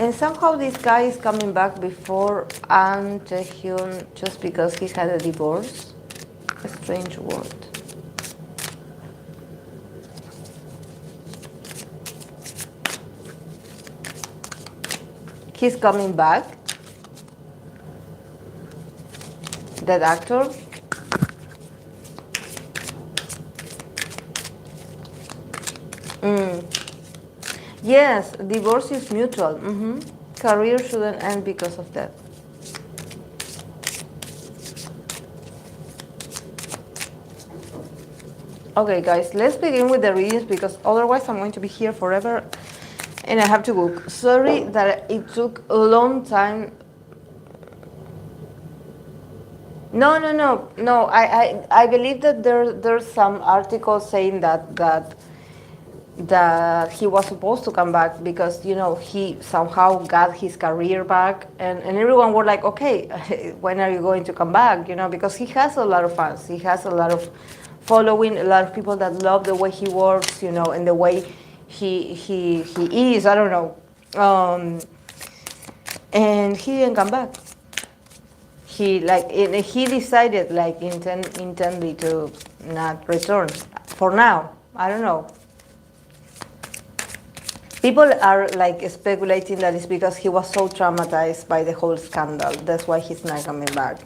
And somehow this guy is coming back before An Tae-hyun just because he's had a divorce. A strange word. He's coming back. That actor. Yes, divorce is mutual. Career shouldn't end because of that. Okay, guys, let's begin with the readings because otherwise I'm going to be here forever and I have to book. Sorry that it took a long time. No. I believe that there's some articles saying that he was supposed to come back because he somehow got his career back and everyone were like, okay, when are you going to come back, because he has a lot of fans, he has a lot of following, a lot of people that love the way he works, and the way he is, I don't know, and he didn't come back. He decided intently to not return for now. I don't know. People are speculating that it's because he was so traumatized by the whole scandal. That's why he's not coming back.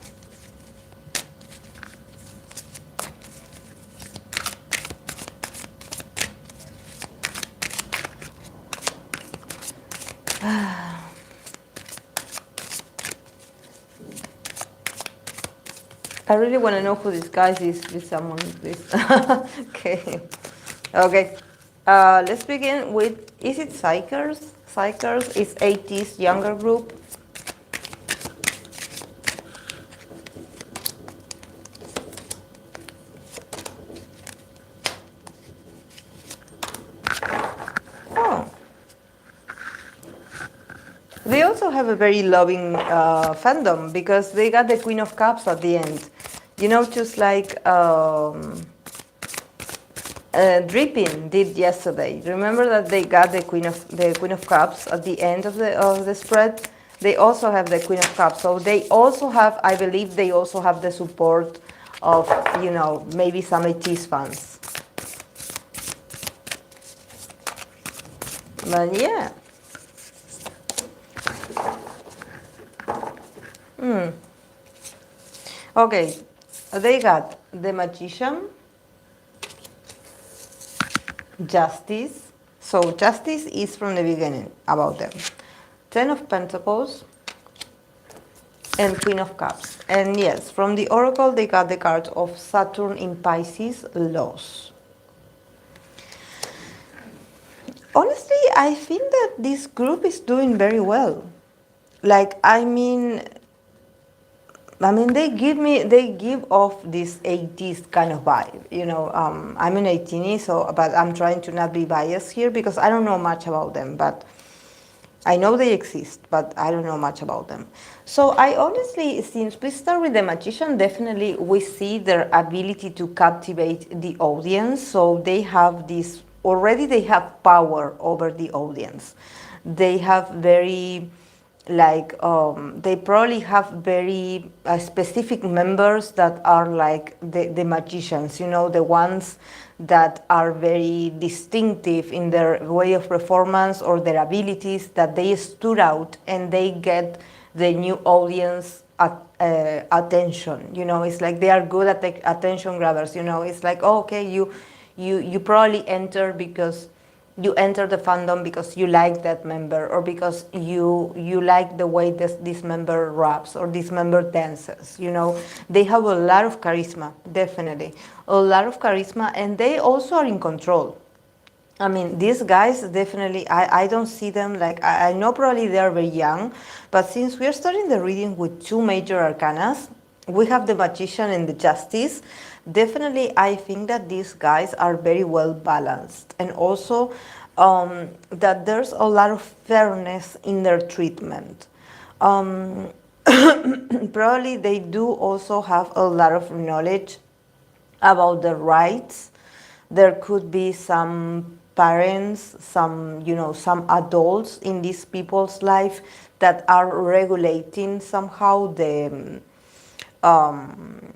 I really want to know who this guy is. Please, someone, please. Okay. Let's begin with, is it Xikers? Xikers is 80s younger group. Oh. They also have a very loving fandom because they got the Queen of Cups at the end. Just like Dripping did yesterday. Remember that they got the Queen of Cups at the end of the spread. They also have the Queen of Cups, so they also have, I believe, they also have the support of maybe some 80s fans. But yeah. Okay, they got the Magician, Justice. So Justice is from the beginning about them. 10 of Pentacles and Queen of Cups. And yes, from the Oracle they got the card of Saturn in Pisces, loss. Honestly, I think that this group is doing very well. They give off this 80s kind of vibe, I'm an 18, but I'm trying to not be biased here because I don't know much about them, but I know they exist, but I don't know much about them. So I honestly, since we start with the Magician, definitely we see their ability to captivate the audience. So they have they have power over the audience. They have very, they probably have very specific members that are like the magicians, the ones that are very distinctive in their way of performance or their abilities, that they stood out and they get the new audience attention. It's like they are good at the attention grabbers. It's like, oh, okay, you probably enter because you enter the fandom because you like that member, or because you like the way this member raps or this member dances. They have a lot of charisma, definitely a lot of charisma, and they also are in control. These guys definitely, I don't see them I know probably they are very young, but since we are starting the reading with two major arcanas, we have the Magician and the Justice. Definitely, I think that these guys are very well balanced, and also that there's a lot of fairness in their treatment. Probably they do also have a lot of knowledge about the rights. There could be some parents, some, some adults in these people's life that are regulating somehow um,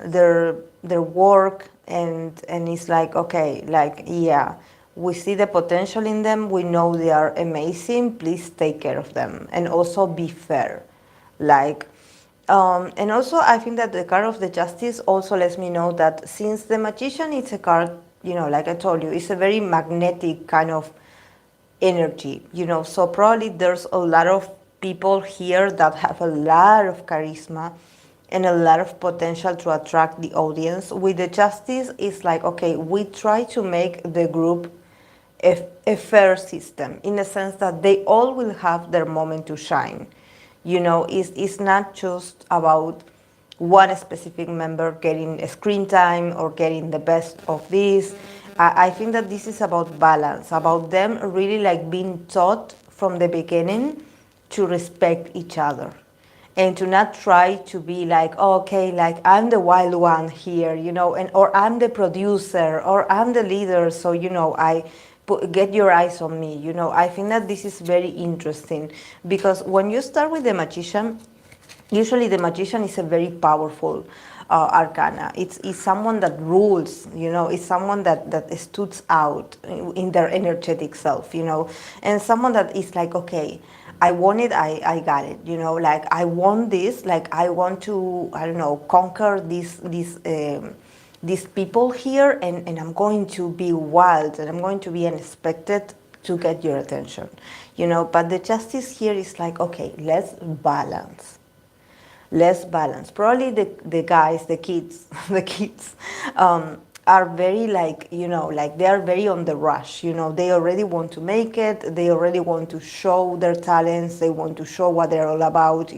their work, and it's like, okay, like, yeah, we see the potential in them, we know they are amazing, please take care of them, and also be fair, like, and also I think that the card of the justice also lets me know that since the magician is a card, like I told you, it's a very magnetic kind of energy, so probably there's a lot of people here that have a lot of charisma and a lot of potential to attract the audience. With the justice, it's like, okay, we try to make the group a fair system, in the sense that they all will have their moment to shine. It's not just about one specific member getting a screen time or getting the best of this. I think that this is about balance, about them really like being taught from the beginning to respect each other, and to not try to be like, oh, okay, like I'm the wild one here, and or I'm the producer or I'm the leader, so get your eyes on me. I think that this is very interesting, because when you start with the magician, usually the magician is a very powerful arcana. It's someone that rules, it's someone that stands out in their energetic self, and someone that is like, okay, I want it, I got it, like I want this, like I want to, I don't know, conquer these people here, and I'm going to be wild, and I'm going to be unexpected to get your attention, but the justice here is like, okay, let's balance. Probably the guys, the kids, the kids are very like, like they are very on the rush, they already want to make it, they already want to show their talents, they want to show what they're all about,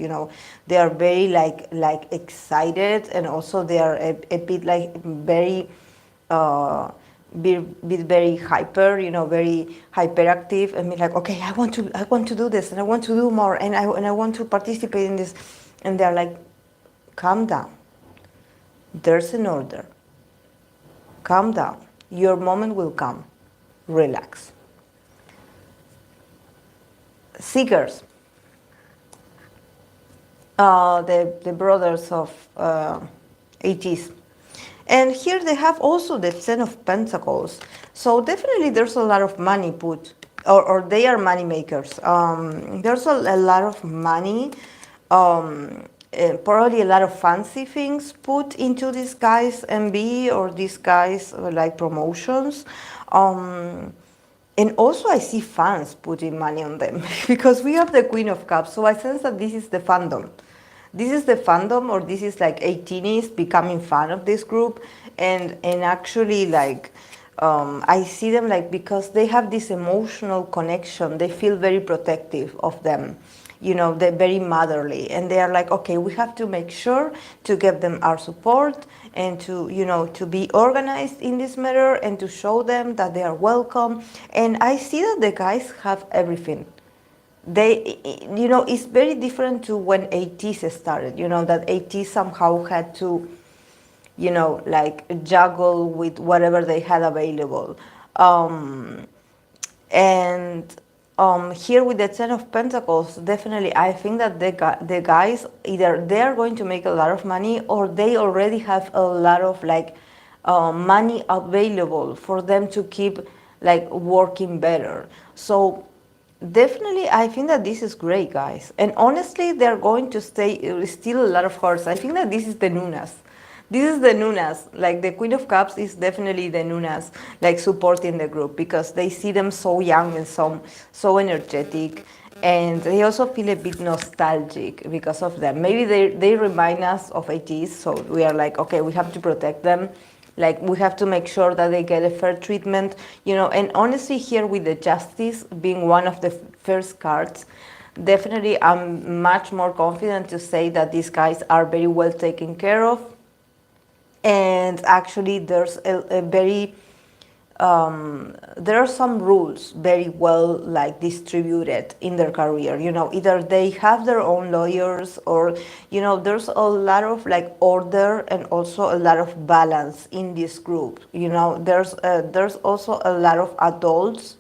they are very like excited, and also they are a bit like very be very hyper, very hyperactive, and be like, okay, I want to do this, and I want to do more, and I want to participate in this, and they're like, calm down. There's an order. Calm down. Your moment will come. Relax. Xikers. The brothers of 80s. And here they have also the Ten of Pentacles. So definitely there's a lot of money put, or they are money makers. There's a lot of money, probably a lot of fancy things put into these guys' MB, or these guys' like promotions. And also I see fans putting money on them because we have the Queen of Cups. So I sense that this is the fandom. This is the fandom, or this is like 18s becoming fan of this group, and actually like I see them like, because they have this emotional connection, they feel very protective of them, they're very motherly, and they are like, okay, we have to make sure to give them our support, and to to be organized in this matter, and to show them that they are welcome. And I see that the guys have everything. They, it's very different to when 80s started, that 80s somehow had to, like juggle with whatever they had available. And here with the Ten of Pentacles, definitely I think that the guys, either they're going to make a lot of money, or they already have a lot of like money available for them to keep like working better. So definitely, I think that this is great, guys. And honestly, they're going to stay still a lot of cards. I think that this is the Nunas. This is the Nunas. Like the Queen of Cups is definitely the Nunas, like supporting the group, because they see them so young and so energetic. And they also feel a bit nostalgic because of them. Maybe they remind us of 80s, so we are like, okay, we have to protect them. Like, we have to make sure that they get a fair treatment, and honestly, here with the Justice being one of the first cards, definitely I'm much more confident to say that these guys are very well taken care of. And actually, there's a very there are some rules very well like distributed in their career. Either they have their own lawyers, or there's a lot of like order and also a lot of balance in this group. There's also a lot of adults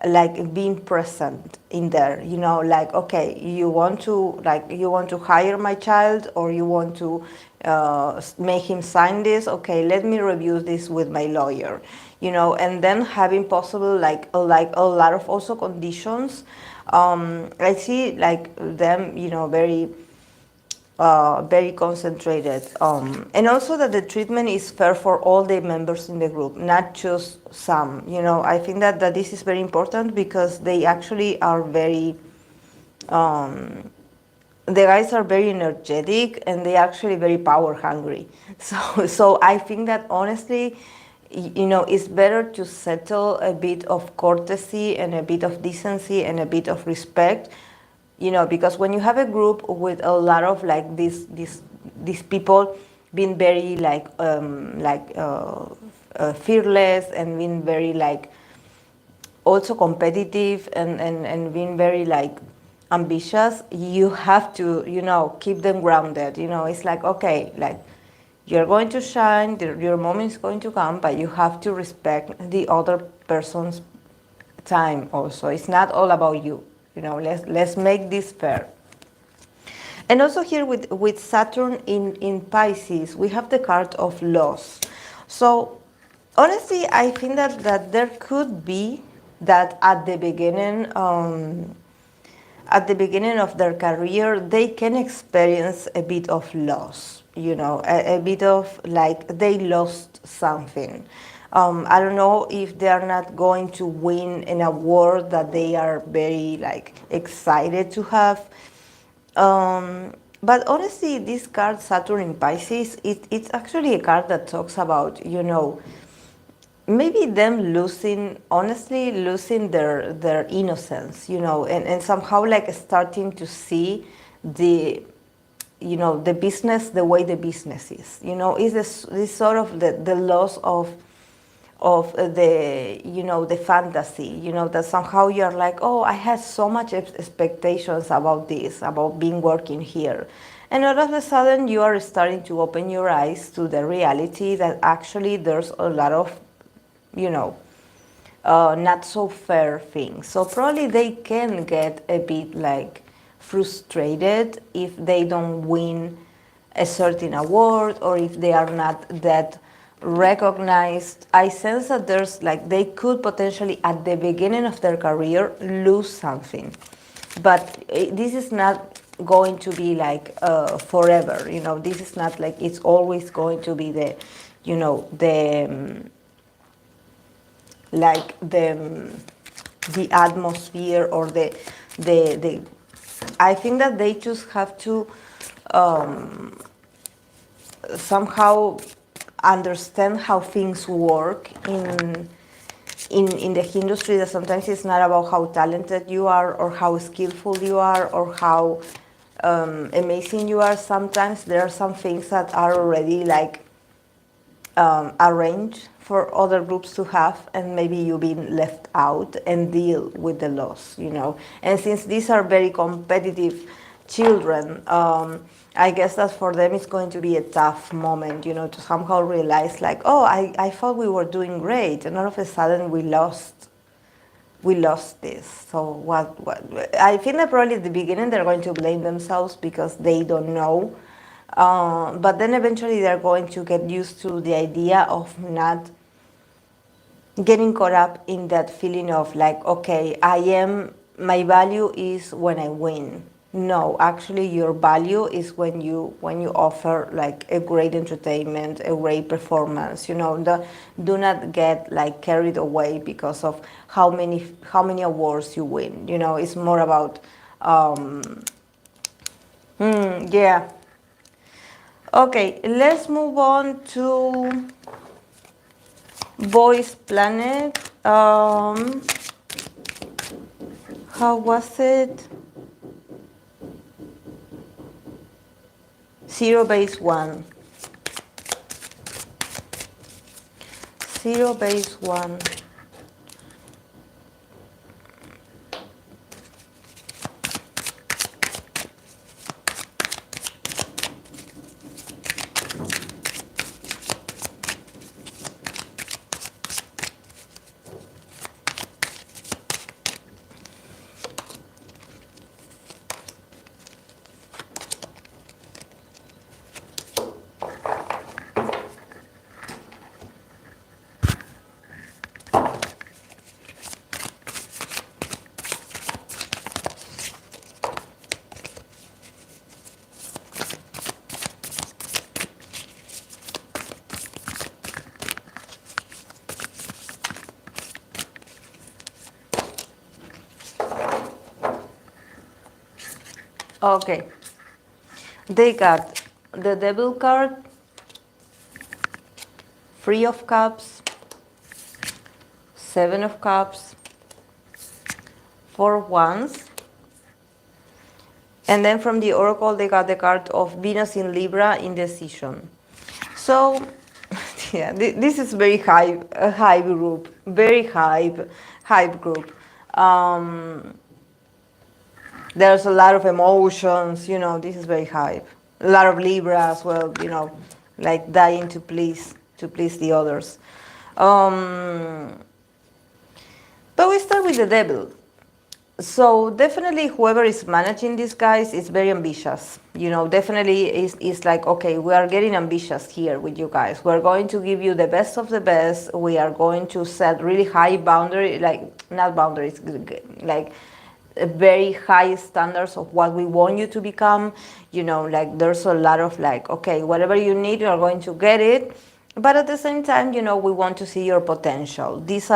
like being present in there. Like, okay, you want to hire my child, or you want to make him sign this. Okay, let me review this with my lawyer. And then having possible like a lot of also conditions. I see like them, very concentrated. And also that the treatment is fair for all the members in the group, not just some. I think that this is very important, because they actually are very, the guys are very energetic, and they actually very power hungry. So I think that honestly, it's better to settle a bit of courtesy and a bit of decency and a bit of respect. Because when you have a group with a lot of like these people being very fearless, and being very like also competitive, and being very like ambitious, you have to keep them grounded. It's like, okay, like you're going to shine, your moment is going to come, but you have to respect the other person's time also. It's not all about you. Let's make this fair. And also here with Saturn in Pisces, we have the card of loss. So honestly, I think that there could be that at the beginning of their career, they can experience a bit of loss, a bit of like they lost something. I don't know if they are not going to win an award that they are very like excited to have. But honestly, this card, Saturn in Pisces, it's actually a card that talks about, maybe them losing their innocence, and somehow like starting to see the business the way the business is. Is this sort of the loss of the the fantasy, that somehow you're like, oh, I had so much expectations about this, about being working here, and all of a sudden you are starting to open your eyes to the reality that actually there's a lot of not so fair things. So probably they can get a bit like frustrated if they don't win a certain award, or if they are not that recognized. I sense that there's like they could potentially at the beginning of their career lose something, but this is not going to be like forever. This is not like it's always going to be the like the atmosphere, or the I think that they just have to somehow understand how things work in the industry, that sometimes it's not about how talented you are, or how skillful you are, or how amazing you are. Sometimes there are some things that are already like arranged for other groups to have, and maybe you've been left out and deal with the loss. And since these are very competitive children, I guess that for them it's going to be a tough moment, to somehow realize like, oh, I thought we were doing great, and all of a sudden we lost this. So what I think that probably at the beginning they're going to blame themselves because they don't know. But then eventually they're going to get used to the idea of not getting caught up in that feeling of like, okay, my value is when I win. No, actually your value is when you offer like a great entertainment, a great performance. Do not get like carried away because of how many awards you win. It's more about yeah. Okay, let's move on to Boyz Planet. How was it? Zerobase1. Zerobase1. Okay, they got the Devil card, Three of Cups, Seven of Cups, Four of Wands, and then from the Oracle they got the card of Venus in Libra, Indecision. So, yeah, this is very hype group, very hype group. There's a lot of emotions, this is very hype. A lot of Libra as well, like dying to please the others. But we start with the Devil. So definitely whoever is managing these guys is very ambitious. Definitely is like, okay, we are getting ambitious here with you guys. We're going to give you the best of the best. We are going to set really high boundary, like not boundaries, like very high standards of what we want you to become. Like there's a lot of like, okay, whatever you need, you're going to get it. But at the same time, we want to see your potential. This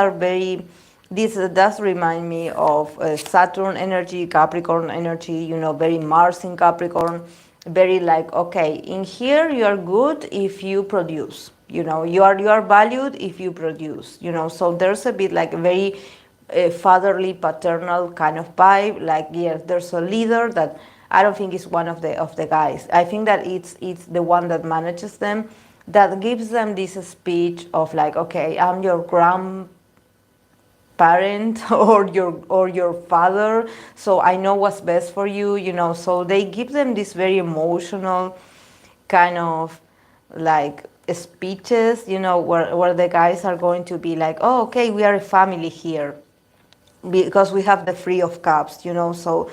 does remind me of Saturn energy, Capricorn energy, very Mars in Capricorn, very like, okay, in here you are good if you produce, you are valued if you produce, so there's a bit like a very fatherly, paternal kind of vibe. Like, yes, there's a leader that I don't think is one of the guys. I think that it's the one that manages them, that gives them this speech of like, okay, I'm your grandparent or your father, so I know what's best for you, So they give them this very emotional kind of like speeches, where the guys are going to be like, oh, okay, we are a family here, because we have the Three of Cups, so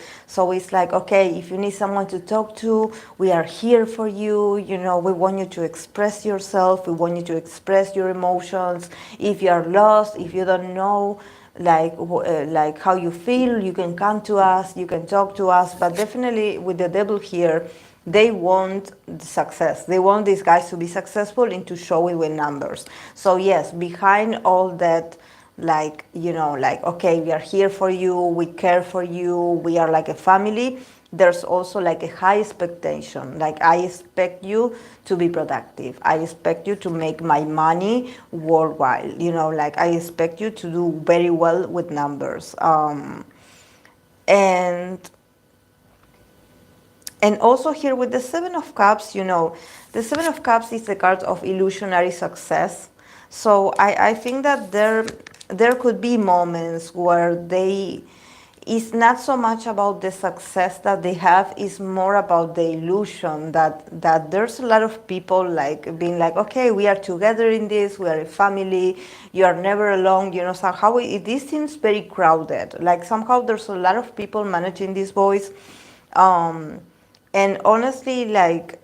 it's like, okay, if you need someone to talk to, we are here for you, we want you to express yourself, we want you to express your emotions. If you are lost, if you don't know like how you feel, you can come to us, you can talk to us. But definitely with the Devil here, they want success. They want these guys to be successful and to show it with numbers. So yes, behind all that, like, like, okay, we are here for you, we care for you, we are like a family, there's also like a high expectation. Like, I expect you to be productive, I expect you to make my money worthwhile, like I expect you to do very well with numbers. And also here with the Seven of Cups, the Seven of Cups is the card of illusionary success. So I think that there could be moments where it's not so much about the success that they have, it's more about the illusion that there's a lot of people like being like, okay, we are together in this, we are a family, you are never alone, somehow this seems very crowded. Like somehow there's a lot of people managing these boys. And honestly, like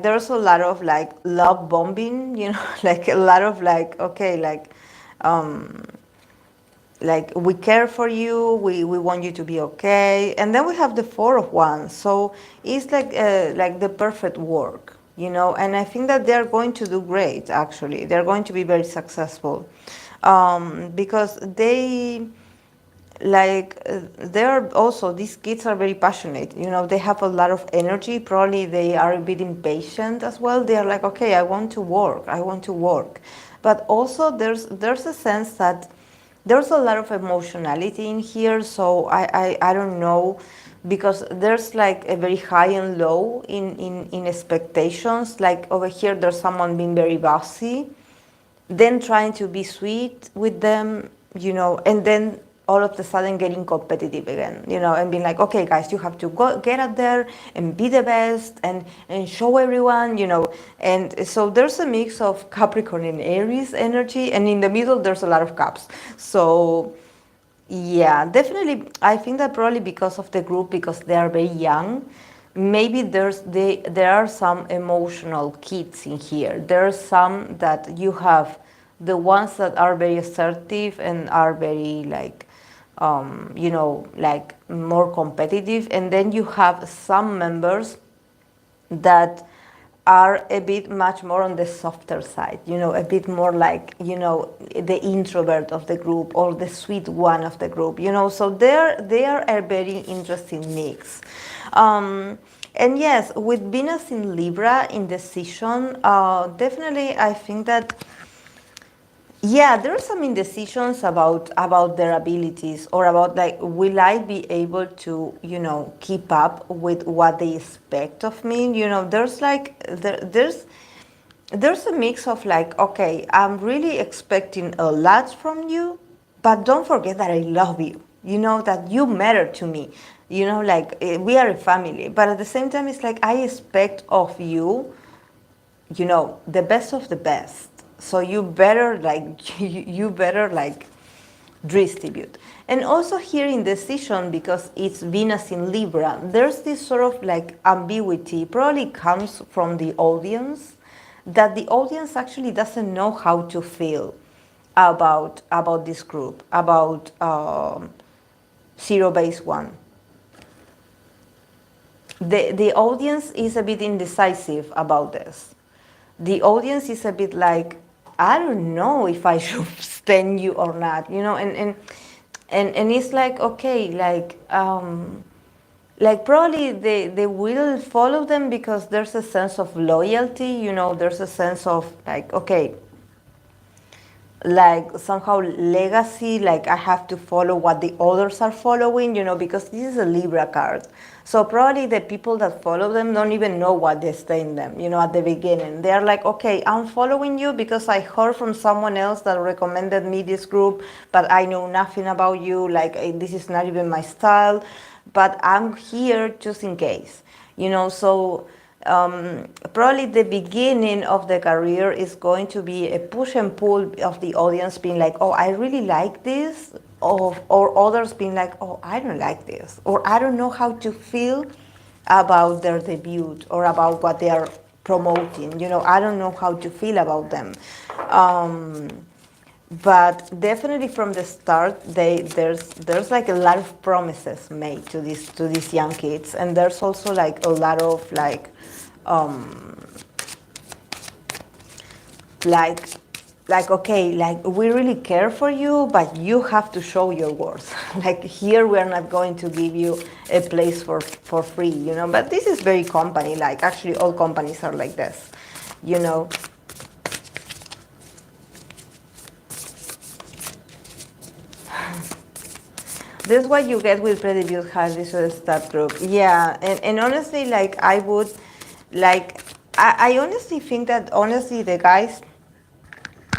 there's a lot of like love bombing, like a lot of like, okay, like we care for you, we want you to be okay. And then we have the Four of Wands, so it's like the perfect work, and I think that they're going to do great. Actually, they're going to be very successful, because they're also, these kids are very passionate, they have a lot of energy. Probably they are a bit impatient as well. They are like, okay, I want to work. But also there's a sense that there's a lot of emotionality in here. So I don't know, because there's like a very high and low in expectations. Like over here there's someone being very bossy, then trying to be sweet with them, and then all of a sudden getting competitive again, and being like, okay, guys, you have to go get out there and be the best and show everyone, And so there's a mix of Capricorn and Aries energy, and in the middle there's a lot of cups. So yeah, definitely. I think that probably because of the group, because they are very young, maybe there are some emotional kids in here. There are some that you have, the ones that are very assertive and are very like, like more competitive, and then you have some members that are a bit much more on the softer side, a bit more like, the introvert of the group or the sweet one of the group, so they are a very interesting mix. And yes, with Venus in Libra in decision, definitely I think that yeah, there are some indecisions about their abilities, or about like, will I be able to, keep up with what they expect of me? There's like there's a mix of like, okay, I'm really expecting a lot from you, but don't forget that I love you. That you matter to me. Like we are a family, but at the same time, it's like I expect of you, the best of the best. So you better like you better like distribute. And also here in decision, because it's Venus in Libra, there's this sort of like ambiguity, probably comes from the audience, that the audience actually doesn't know how to feel about this group, about Zerobase1. The audience is a bit indecisive about this. The audience is a bit like, I don't know if I should stand you or not, and it's like, okay, like probably they will follow them because there's a sense of loyalty, there's a sense of like, okay, like somehow legacy, like I have to follow what the others are following, because this is a Libra card. So probably the people that follow them don't even know what they stay in them, at the beginning. They're like, okay, I'm following you because I heard from someone else that recommended me this group, but I know nothing about you, like this is not even my style, but I'm here just in case, so probably the beginning of the career is going to be a push and pull of the audience being like, oh, I really like this, or others being like, oh, I don't like this, or I don't know how to feel about their debut or about what they are promoting. I don't know how to feel about them. But definitely from the start, there's like a lot of promises made to these young kids, and there's also like a lot of like okay, like we really care for you, but you have to show your worth. Like here, we're not going to give you a place for free, But this is very company like. Actually, all companies are like this, This is what you get with pre-debut hard start group. Yeah, and honestly, like I would, like I honestly think that honestly the guys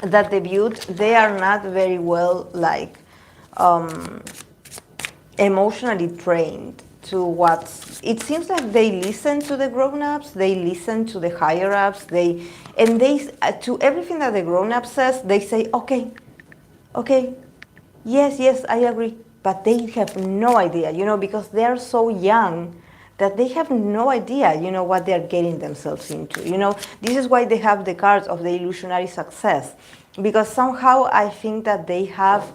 that debut, they are not very well like emotionally trained to what it seems like. They listen to the grown-ups, they listen to the higher-ups, they to everything that the grown-up says, they say, okay, yes, I agree. But they have no idea, because they are so young that they have no idea, what they're getting themselves into. This is why they have the cards of the illusionary success, because somehow I think that they have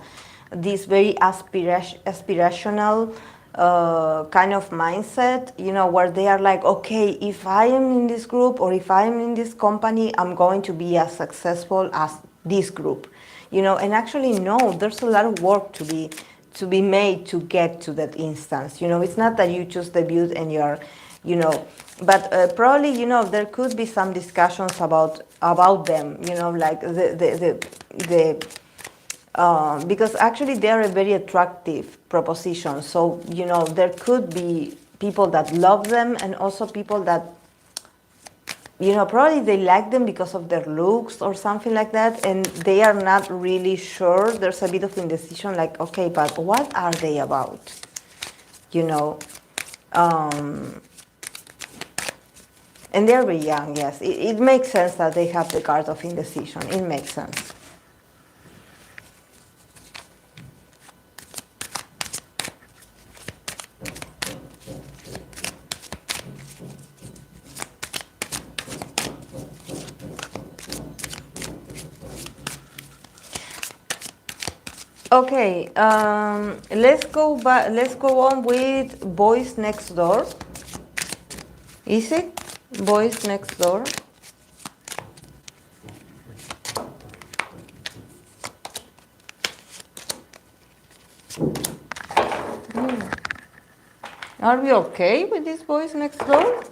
this very aspirational kind of mindset, where they are like, okay, if I am in this group or if I am in this company, I'm going to be as successful as this group, and actually, no, there's a lot of work to be made to get to that instance. It's not that you just debut and you're, but probably, there could be some discussions about them, like because actually they are a very attractive proposition. So, there could be people that love them and also people that probably they like them because of their looks or something like that, and they are not really sure. There's a bit of indecision, like, okay, but what are they about? You know, and they're very young, yes. It makes sense that they have the card of indecision. It makes sense. Okay, let's go back. Let's go on with Boys Next Door. Is it Boys Next Door? Are we okay with this Boys Next Door?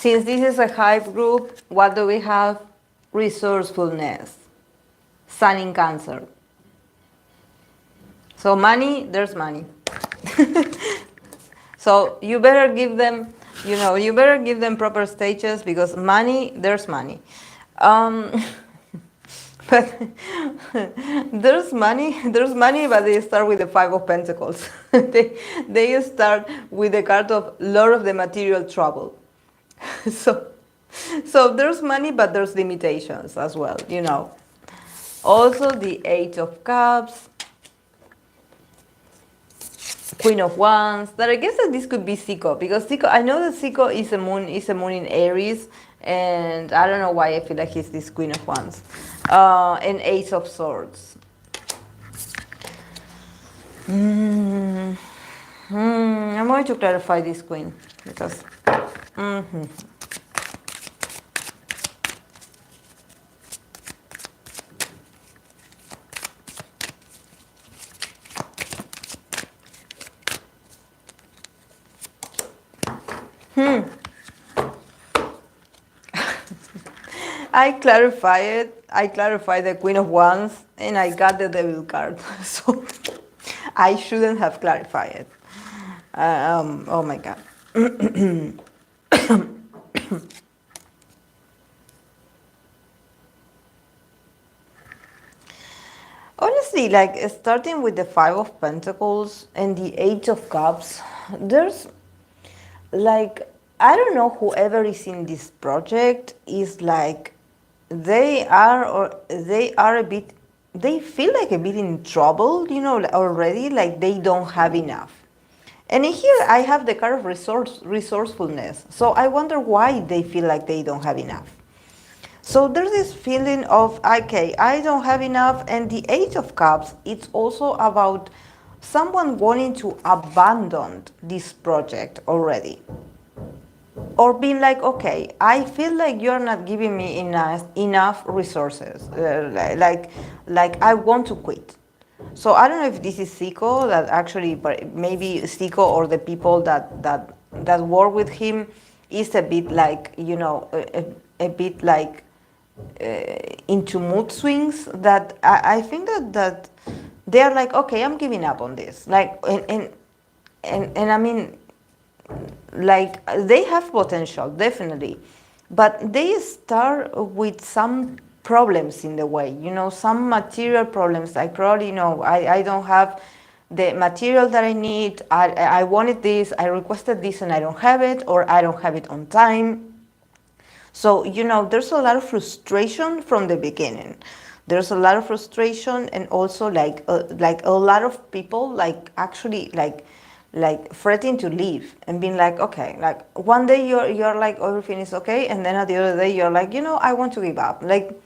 Since this is a hype group, what do we have? Resourcefulness. Sun in Cancer. So money, there's money. So you better give them, you better give them proper stages, because money, there's money. But there's money, but they start with the Five of Pentacles. they start with the card of Lord of the Material Trouble. So there's money, but there's limitations as well, Also the Eight of Cups, Queen of Wands. That I guess that this could be Zico, because Zico, I know that Zico is a moon in Aries, and I don't know why I feel like he's this Queen of Wands. And Ace of Swords. I'm going to clarify this Queen, because I clarified the Queen of Wands, and I got the Devil card. So I shouldn't have clarified it. Oh my God. Honestly, like starting with the Five of Pentacles and the Eight of Cups, there's like, I don't know, whoever is in this project is like, they feel like a bit in trouble, already, like they don't have enough. And in here I have the card of resourcefulness. So I wonder why they feel like they don't have enough. So there's this feeling of, okay, I don't have enough. And the Eight of Cups, it's also about someone wanting to abandon this project already. Or being like, okay, I feel like you're not giving me enough resources. Like I want to quit. So I don't know if this is Zico, that actually, but maybe Zico or the people that work with him is a bit like, a bit like into mood swings. That I think that they're like, okay, I'm giving up on this. Like, and I mean, like they have potential, definitely, but they start with some problems in the way, some material problems, like probably, I don't have the material that I need, I wanted this, I requested this and I don't have it, or I don't have it on time. So, there's a lot of frustration from the beginning. There's a lot of frustration, and also like a lot of people like actually like threatening to leave and being like, okay, like one day you're like everything is okay, and then at the other day you're like, I want to give up. Like,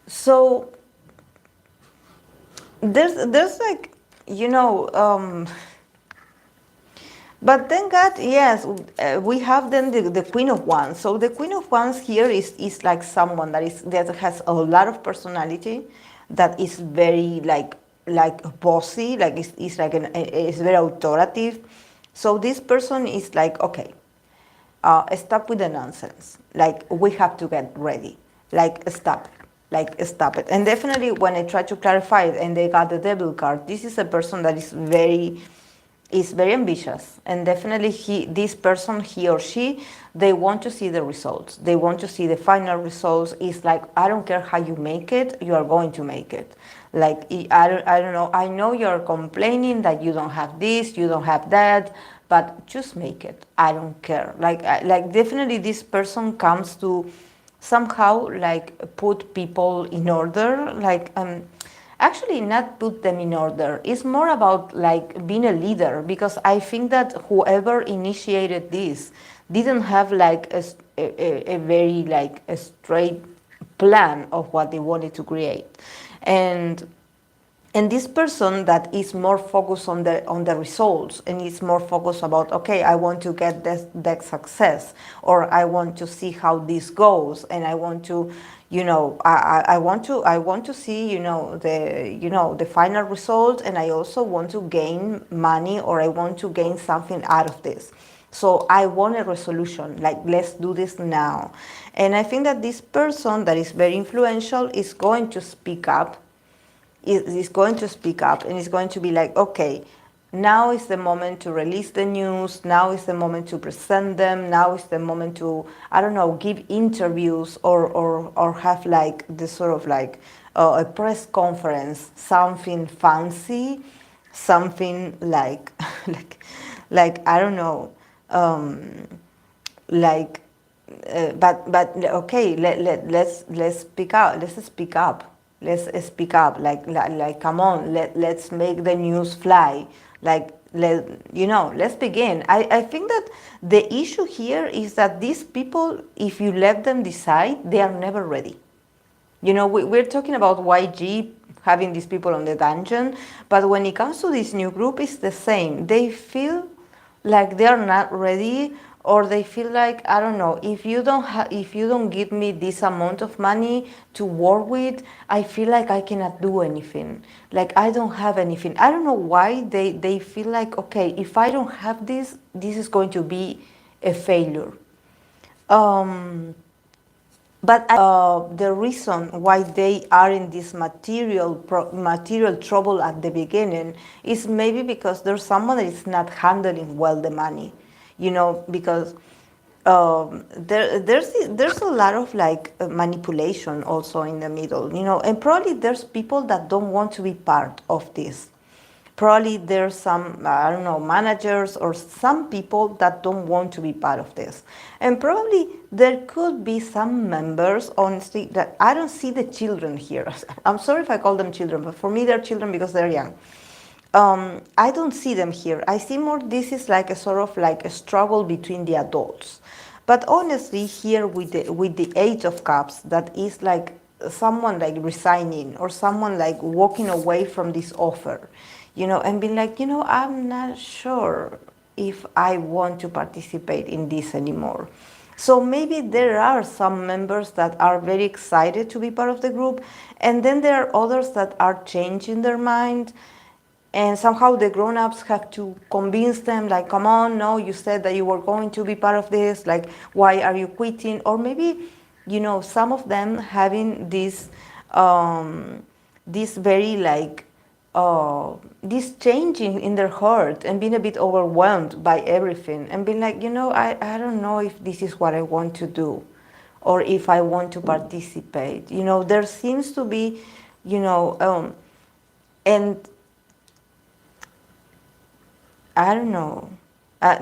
so there's like, but thank God, yes, we have then the Queen of Wands. So the Queen of Wands here is like someone that has a lot of personality, that is very like bossy, like it's like it's very authoritative. So this person is like, okay, stop with the nonsense. Like, we have to get ready. Like, stop. Like, stop it. And definitely when I try to clarify it and they got the devil card, this is a person that is very ambitious. And definitely this person, he or she, they want to see the results. They want to see the final results. It's like, I don't care how you make it, you are going to make it. Like, I don't know, I know you're complaining that you don't have this, you don't have that, but just make it. I don't care. Like definitely this person comes to somehow like put people in order, like actually not put them in order. It's more about like being a leader, because I think that whoever initiated this didn't have like a very like a straight plan of what they wanted to create. And this person that is more focused on the results, and is more focused about, okay, I want to get that success, or I want to see how this goes, and I want to, I want to see, the final result, and I also want to gain money, or I want to gain something out of this. So I want a resolution, like, let's do this now. And I think that this person that is very influential is going to speak up, is going to speak up, and is going to be like, okay, now is the moment to release the news, now is the moment to present them, now is the moment to, I don't know, give interviews, or have like this sort of like a press conference, something fancy, something like like I don't know, like but okay, let's speak out, let's speak up. Let's speak up, like come on, let's make the news fly, like, let's begin. I think that the issue here is that these people, if you let them decide, they are never ready. We're talking about YG having these people on the dungeon, but when it comes to this new group, it's the same. They feel like they are not ready, or they feel like, I don't know, if you don't give me this amount of money to work with, I feel like I cannot do anything. Like, I don't have anything. I don't know why they feel like, okay, if I don't have this is going to be a failure. But the reason why they are in this material trouble at the beginning is maybe because there's someone that is not handling well the money, because there's a lot of like manipulation also in the middle, and probably there's people that don't want to be part of this. Probably there's some, I don't know, managers or some people that don't want to be part of this. And probably there could be some members, honestly, that I don't see the children here. I'm sorry if I call them children, but for me they're children because they're young. I don't see them here. I see more, this is like a sort of like a struggle between the adults. But honestly, here with the Eight of Cups, that is like someone like resigning, or someone like walking away from this offer, and being like, I'm not sure if I want to participate in this anymore. So maybe there are some members that are very excited to be part of the group, and then there are others that are changing their mind, and somehow the grown-ups have to convince them, like, come on, no, you said that you were going to be part of this, like, why are you quitting? Or maybe, some of them having this very like, this changing in their heart, and being a bit overwhelmed by everything, and being like, I don't know if this is what I want to do, or if I want to participate. There seems to be, and I don't know.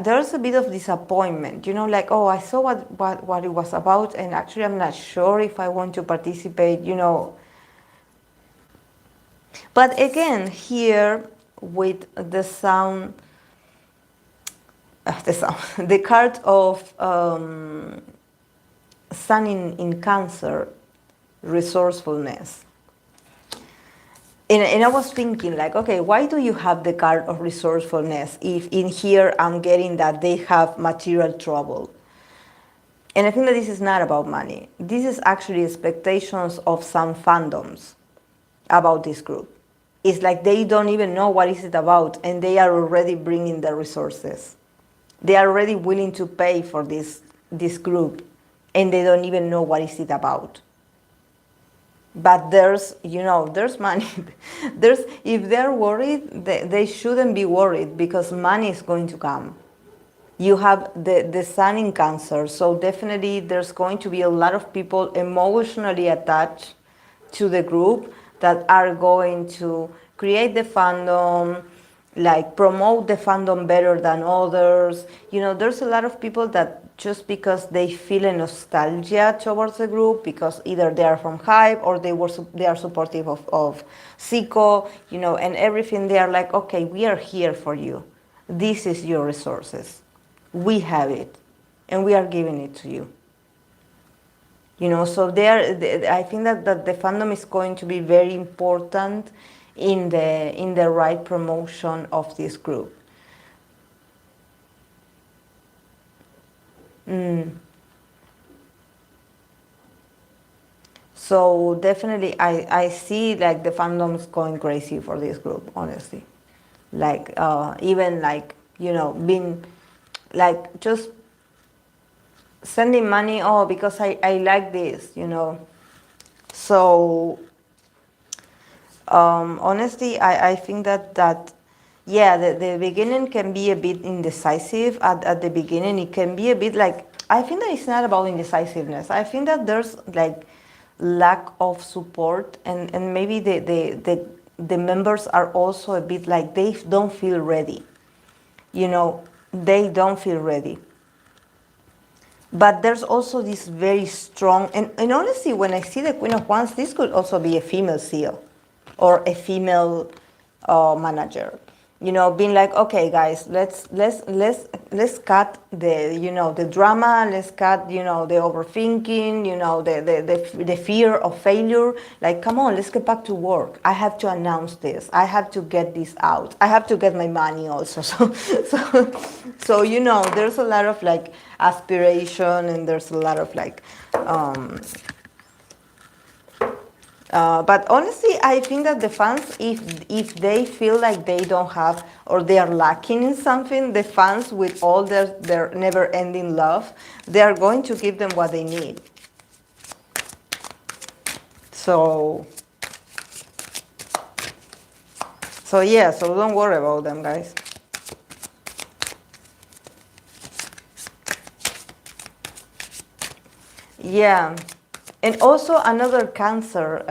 There's a bit of disappointment, like, oh, I saw what it was about, and actually I'm not sure if I want to participate, But again, here with the the card of Sun in Cancer, resourcefulness. And I was thinking, like, okay, why do you have the card of resourcefulness if in here I'm getting that they have material trouble? And I think that this is not about money. This is actually expectations of some fandoms. about this group. It's like they don't even know what is it about, and they are already bringing the resources. They are already willing to pay for this group, and they don't even know what is it about. But there's money. If they're worried, they shouldn't be worried, because money is going to come. You have the sun in Cancer, so definitely there's going to be a lot of people emotionally attached to the group that are going to create the fandom, like promote the fandom better than others. There's a lot of people that just because they feel a nostalgia towards the group, because either they are from Hype or they are supportive of Zico, and everything. They are like, okay, we are here for you. This is your resources. We have it, and we are giving it to you. So I think that the fandom is going to be very important in the right promotion of this group. So definitely I see like the fandom is going crazy for this group, honestly. Like even like, being like just sending money, because I like this, So honestly, I think that yeah, the beginning can be a bit indecisive. At the beginning, it can be a bit like, I think that it's not about indecisiveness. I think that there's like lack of support, and maybe the members are also a bit like they don't feel ready. They don't feel ready. But there's also this very strong, and honestly, when I see the Queen of Wands, this could also be a female seal or a female manager. Being like, okay, guys, let's cut the drama, let's cut the overthinking, the fear of failure. Like, come on, let's get back to work. I have to announce this. I have to get this out. I have to get my money also. So there's a lot of like aspiration, and there's a lot of like. But honestly, I think that the fans, if they feel like they don't have, or they are lacking in something, the fans, with all their never-ending love, they are going to give them what they need. So yeah, so don't worry about them, guys. Yeah. And also another Cancer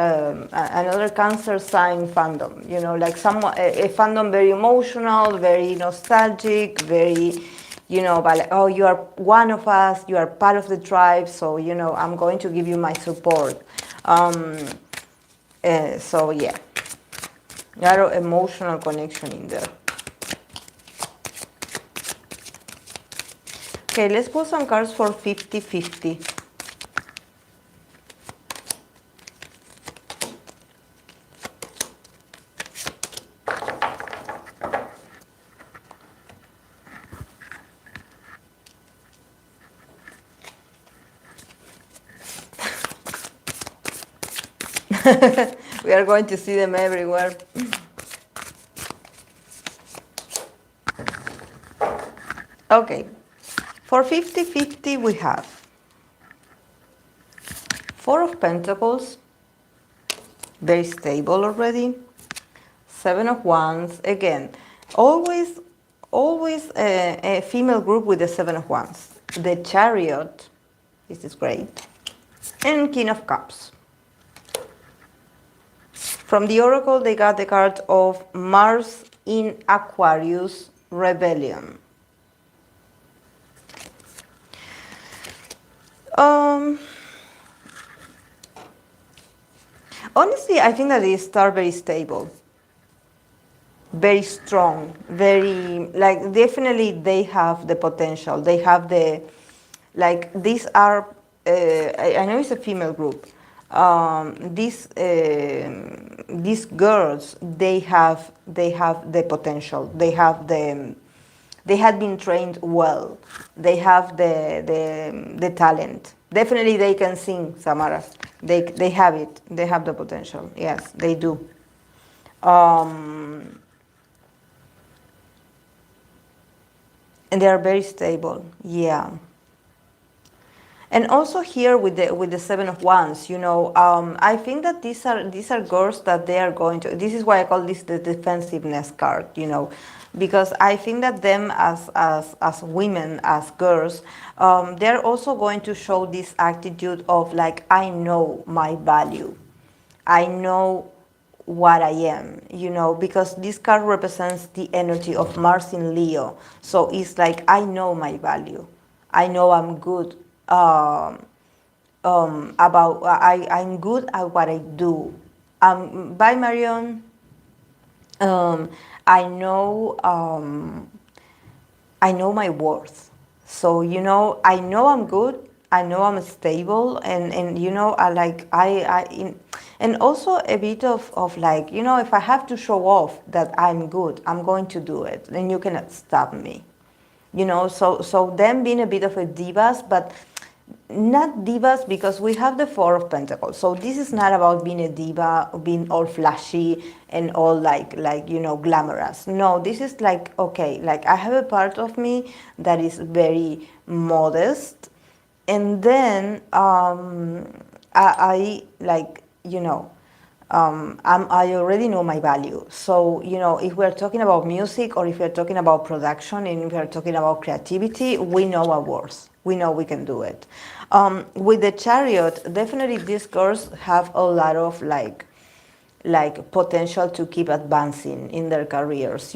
sign fandom, like a fandom very emotional, very nostalgic, very, but like, oh, you are one of us, you are part of the tribe, so, I'm going to give you my support. So yeah, a lot of emotional connection in there. Okay, let's pull some cards for 50-50. We are going to see them everywhere. Okay, for 50-50 we have 4 of Pentacles, very stable already. 7 of Wands, again, always a female group with the 7 of Wands. The Chariot, this is great, and King of Cups. From the Oracle, they got the card of Mars in Aquarius, Rebellion. Honestly, I think that they start very stable, very strong, very, like, definitely they have the potential. They have the, like, these are, I know it's a female group. These girls, they have the potential. They have they had been trained well. They have the talent. Definitely they can sing, Samara. They have it. They have the potential. Yes, they do. Um, and they are very stable. Yeah. And also here with the Seven of Wands, I think that these are girls that they are going to. This is why I call this the defensiveness card, because I think that them as women, as girls, they're also going to show this attitude of like, I know my value, I know what I am, because this card represents the energy of Mars in Leo. So it's like, I know my value. I know I'm good. I'm good at what I do. By Marion, um, I know I know my worth. So I know I'm good. I know I'm stable, and and also a bit of like, if I have to show off that I'm good, I'm going to do it, and you cannot stop me. So them being a bit of a divas, but not divas, because we have the Four of Pentacles. So this is not about being a diva, being all flashy and all like glamorous. No, this is like, okay, like I have a part of me that is very modest, and then I like, I already know my value. So, if we're talking about music, or if we're talking about production, and if we're talking about creativity, we know our worth. We know we can do it. With the Chariot, definitely these girls have a lot of like potential to keep advancing in their careers.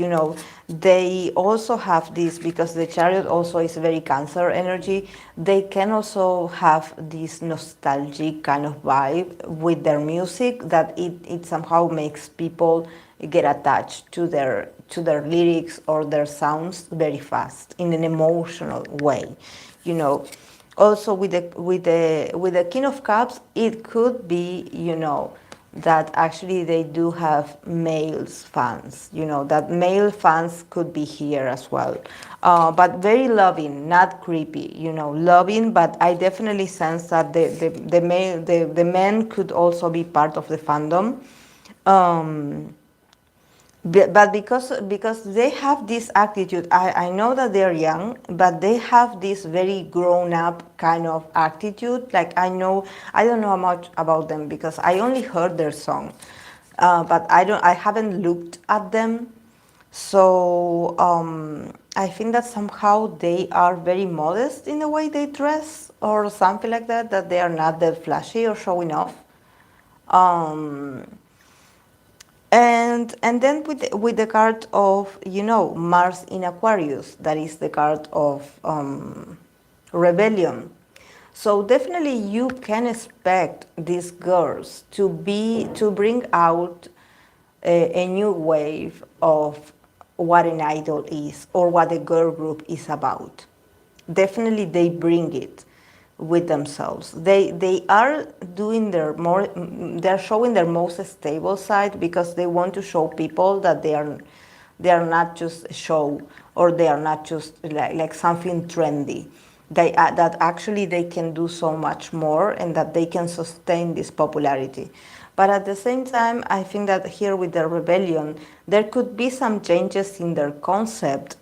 They also have this, because the Chariot also is very Cancer energy. They can also have this nostalgic kind of vibe with their music, that it somehow makes people get attached to their lyrics or their sounds very fast in an emotional way. Also with the King of Cups, it could be, that actually they do have males fans, that male fans could be here as well. But very loving, not creepy, loving, but I definitely sense that the men could also be part of the fandom. But because they have this attitude, I know that they're young, but they have this very grown up kind of attitude. Like, I don't know much about them, because I only heard their song, but I haven't looked at them. So I think that somehow they are very modest in the way they dress, or something like that. That they are not that flashy or showing off. Um, and then with the card of, Mars in Aquarius, that is the card of rebellion. So definitely you can expect these girls to bring out a new wave of what an idol is, or what a girl group is about. Definitely they bring it with themselves. They are doing they're showing their most stable side, because they want to show people that they are not just a show, or they are not just like something trendy. That actually they can do so much more, and that they can sustain this popularity. But at the same time, I think that here with the rebellion, there could be some changes in their concept.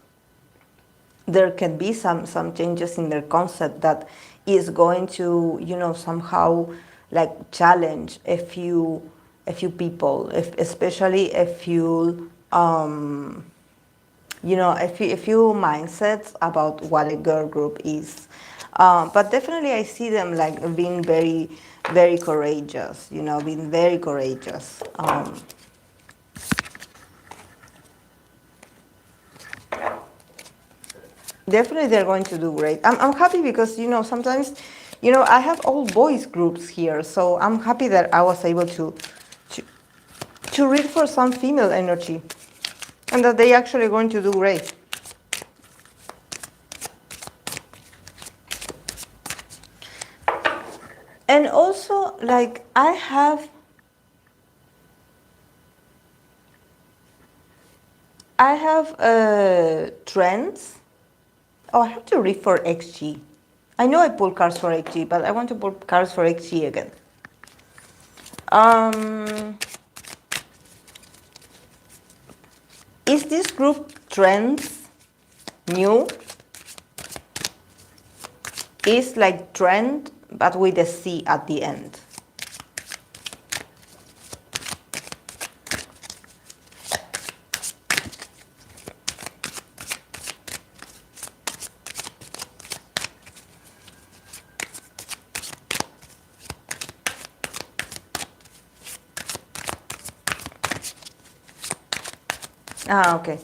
There can be some changes in their concept that is going to, somehow like challenge a few people, especially a few a few mindsets about what a girl group is. But definitely I see them like being very, very courageous, being very courageous. Definitely they're going to do great. I'm happy because, sometimes, I have all boys groups here, so I'm happy that I was able to, to read for some female energy, and that they actually going to do great. And also, like, I have trends. Oh, I have to read for XG. I know I pulled cards for XG, but I want to pull cards for XG again. Um, is this group trends new? Is like trend, but with a C at the end. Ah, okay.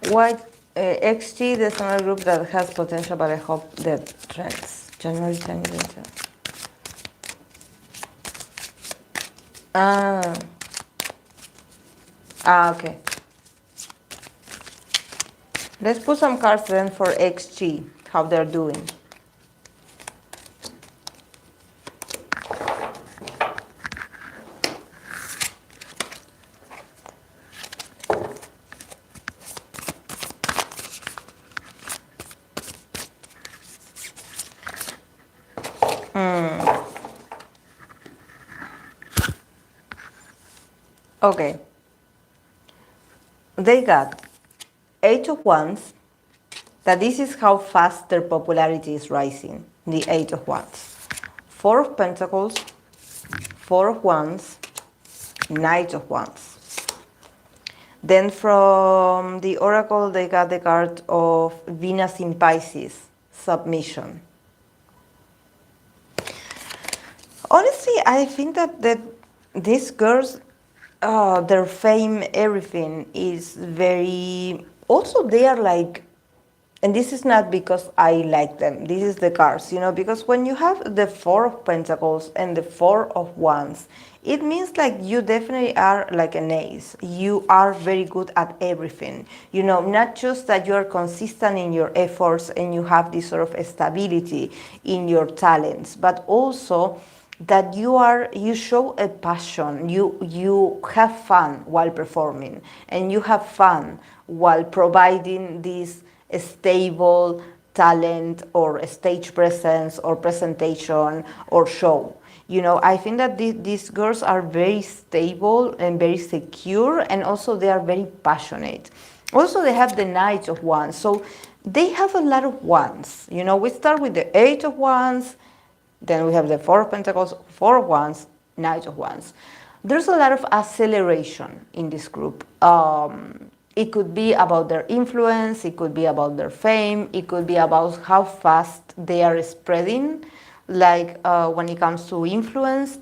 Why XG, there's another group that has potential, but I hope that trends. January 10. Ah, okay. Let's put some cards then for XG, how they're doing. Okay. They got Eight of Wands, that this is how fast their popularity is rising, the Eight of Wands. Four of Pentacles, Four of Wands, Knight of Wands. Then from the Oracle, they got the card of Venus in Pisces, submission. Honestly, I think that these girls, their fame, everything is very... Also, they are like... And this is not because I like them. This is the cards, because when you have the Four of Pentacles and the Four of Wands, it means like you definitely are like an ace. You are very good at everything. Not just that you are consistent in your efforts and you have this sort of stability in your talents, but also that you show a passion. You have fun while performing, and you have fun while providing this stable talent or stage presence or presentation or show. I think that these girls are very stable and very secure, and also they are very passionate. Also, they have the Knight of Wands, so they have a lot of wands. We start with the Eight of Wands, then we have the Four of Pentacles, Four of Wands, Knight of Wands. There's a lot of acceleration in this group. It could be about their influence, it could be about their fame, it could be about how fast they are spreading, like when it comes to influence.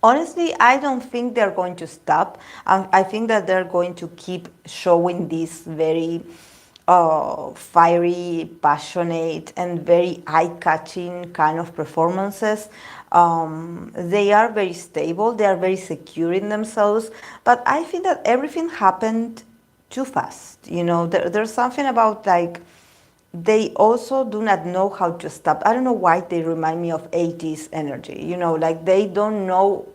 Honestly, I don't think they're going to stop. I think that they're going to keep showing this very fiery, passionate, and very eye-catching kind of performances. They are very stable, they are very secure in themselves, but I think that everything happened too fast. There's something about like they also do not know how to stop. I don't know why they remind me of 80s energy. Like they don't know.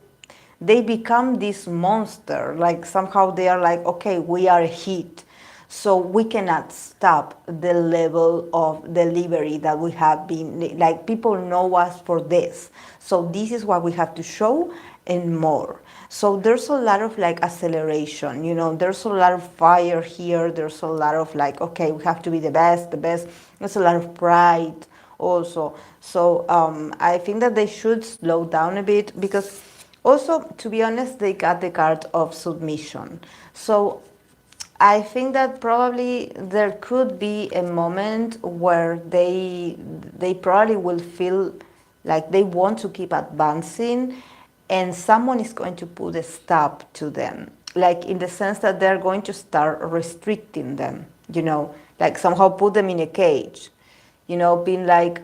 They become this monster. Like somehow they are like, okay, we are a hit. So we cannot stop the level of delivery that we have been, like people know us for this. So this is what we have to show and more. So there's a lot of like acceleration, there's a lot of fire here. There's a lot of like, okay, we have to be the best. There's a lot of pride also. So I think that they should slow down a bit, because also, to be honest, they got the card of submission. So I think that probably there could be a moment where they probably will feel like they want to keep advancing, and someone is going to put a stop to them, like in the sense that they're going to start restricting them, like somehow put them in a cage, being like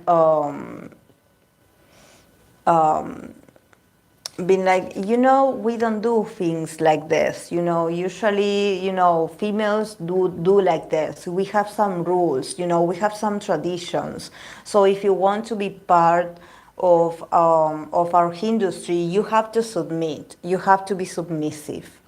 been like, we don't do things like this. Usually, females do like this. We have some rules, we have some traditions. So if you want to be part of our industry, you have to submit. You have to be submissive.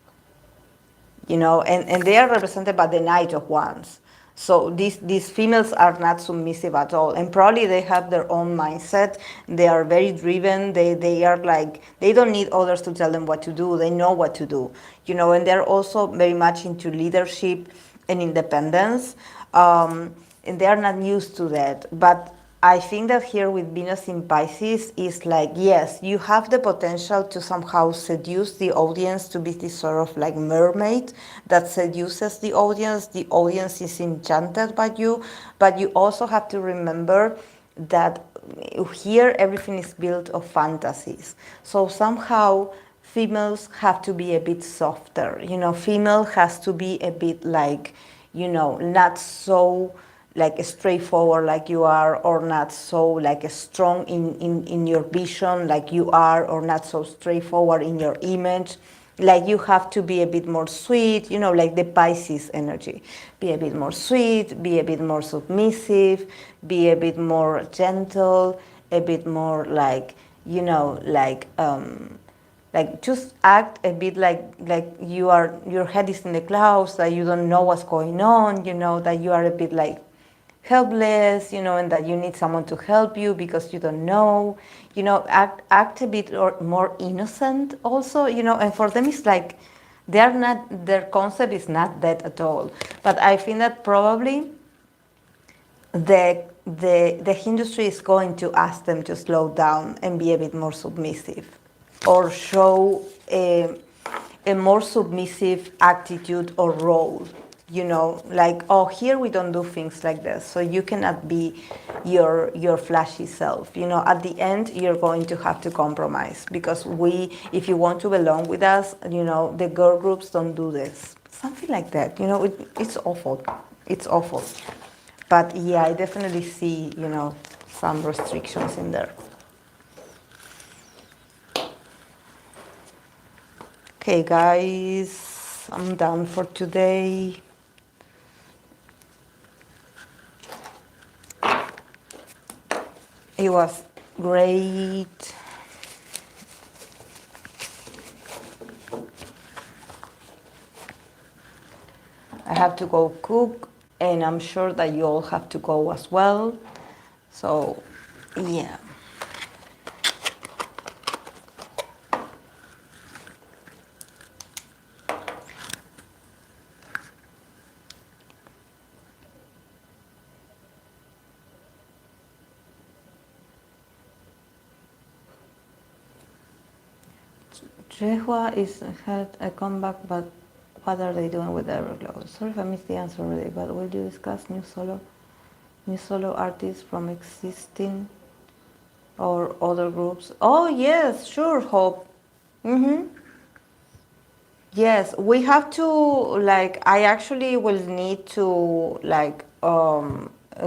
and they are represented by the Knight of Wands. So these females are not submissive at all, and probably they have their own mindset. They are very driven. They are like, they don't need others to tell them what to do. They know what to do, and they're also very much into leadership and independence, and they are not used to that. But I think that here with Venus in Pisces is like, yes, you have the potential to somehow seduce the audience, to be this sort of like mermaid that seduces the audience. The audience is enchanted by you, but you also have to remember that here everything is built of fantasies. So somehow females have to be a bit softer. Female has to be a bit like, not so like straightforward like you are, or not so like strong in your vision like you are, or not so straightforward in your image. Like you have to be a bit more sweet, like the Pisces energy. Be a bit more sweet, be a bit more submissive, be a bit more gentle, a bit more like, like just act a bit like your head is in the clouds, that you don't know what's going on, that you are a bit like helpless, and that you need someone to help you because you don't know, act a bit or more innocent also, and for them it's like their concept is not that at all. But I think that probably the industry is going to ask them to slow down and be a bit more submissive, or show a more submissive attitude or role. Like, oh, here we don't do things like this, so you cannot be your flashy self. At the end you're going to have to compromise, because if you want to belong with us, the girl groups don't do this, something like that. It's awful. It's awful. But yeah, I definitely see, some restrictions in there. Okay, guys, I'm done for today. It was great. I have to go cook, and I'm sure that you all have to go as well. So, yeah. Rehua is had a comeback, but what are they doing with Everglow? Sorry if I missed the answer already, but will you discuss new solo artists from existing or other groups? Oh yes, sure, Hope. Yes, we have to, like, I actually will need to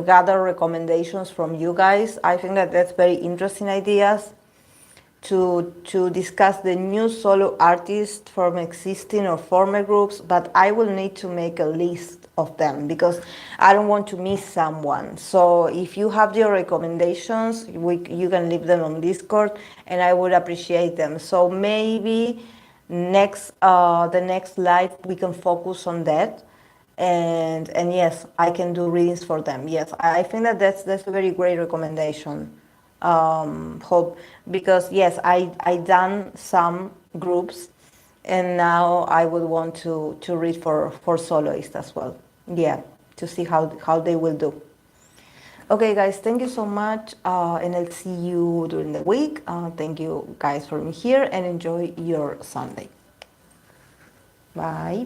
gather recommendations from you guys. I think that that's very interesting ideas to discuss the new solo artists from existing or former groups, but I will need to make a list of them because I don't want to miss someone. So if you have your recommendations, you can leave them on Discord, and I would appreciate them. So maybe the next live we can focus on that, and yes, I can do readings for them. Yes, I think that that's a very great recommendation. Hope, because yes, I done some groups, and now I would want to read for soloists as well. Yeah, to see how they will do. Okay, guys, thank you so much, and I'll see you during the week. Thank you guys for being here, and enjoy your Sunday. Bye.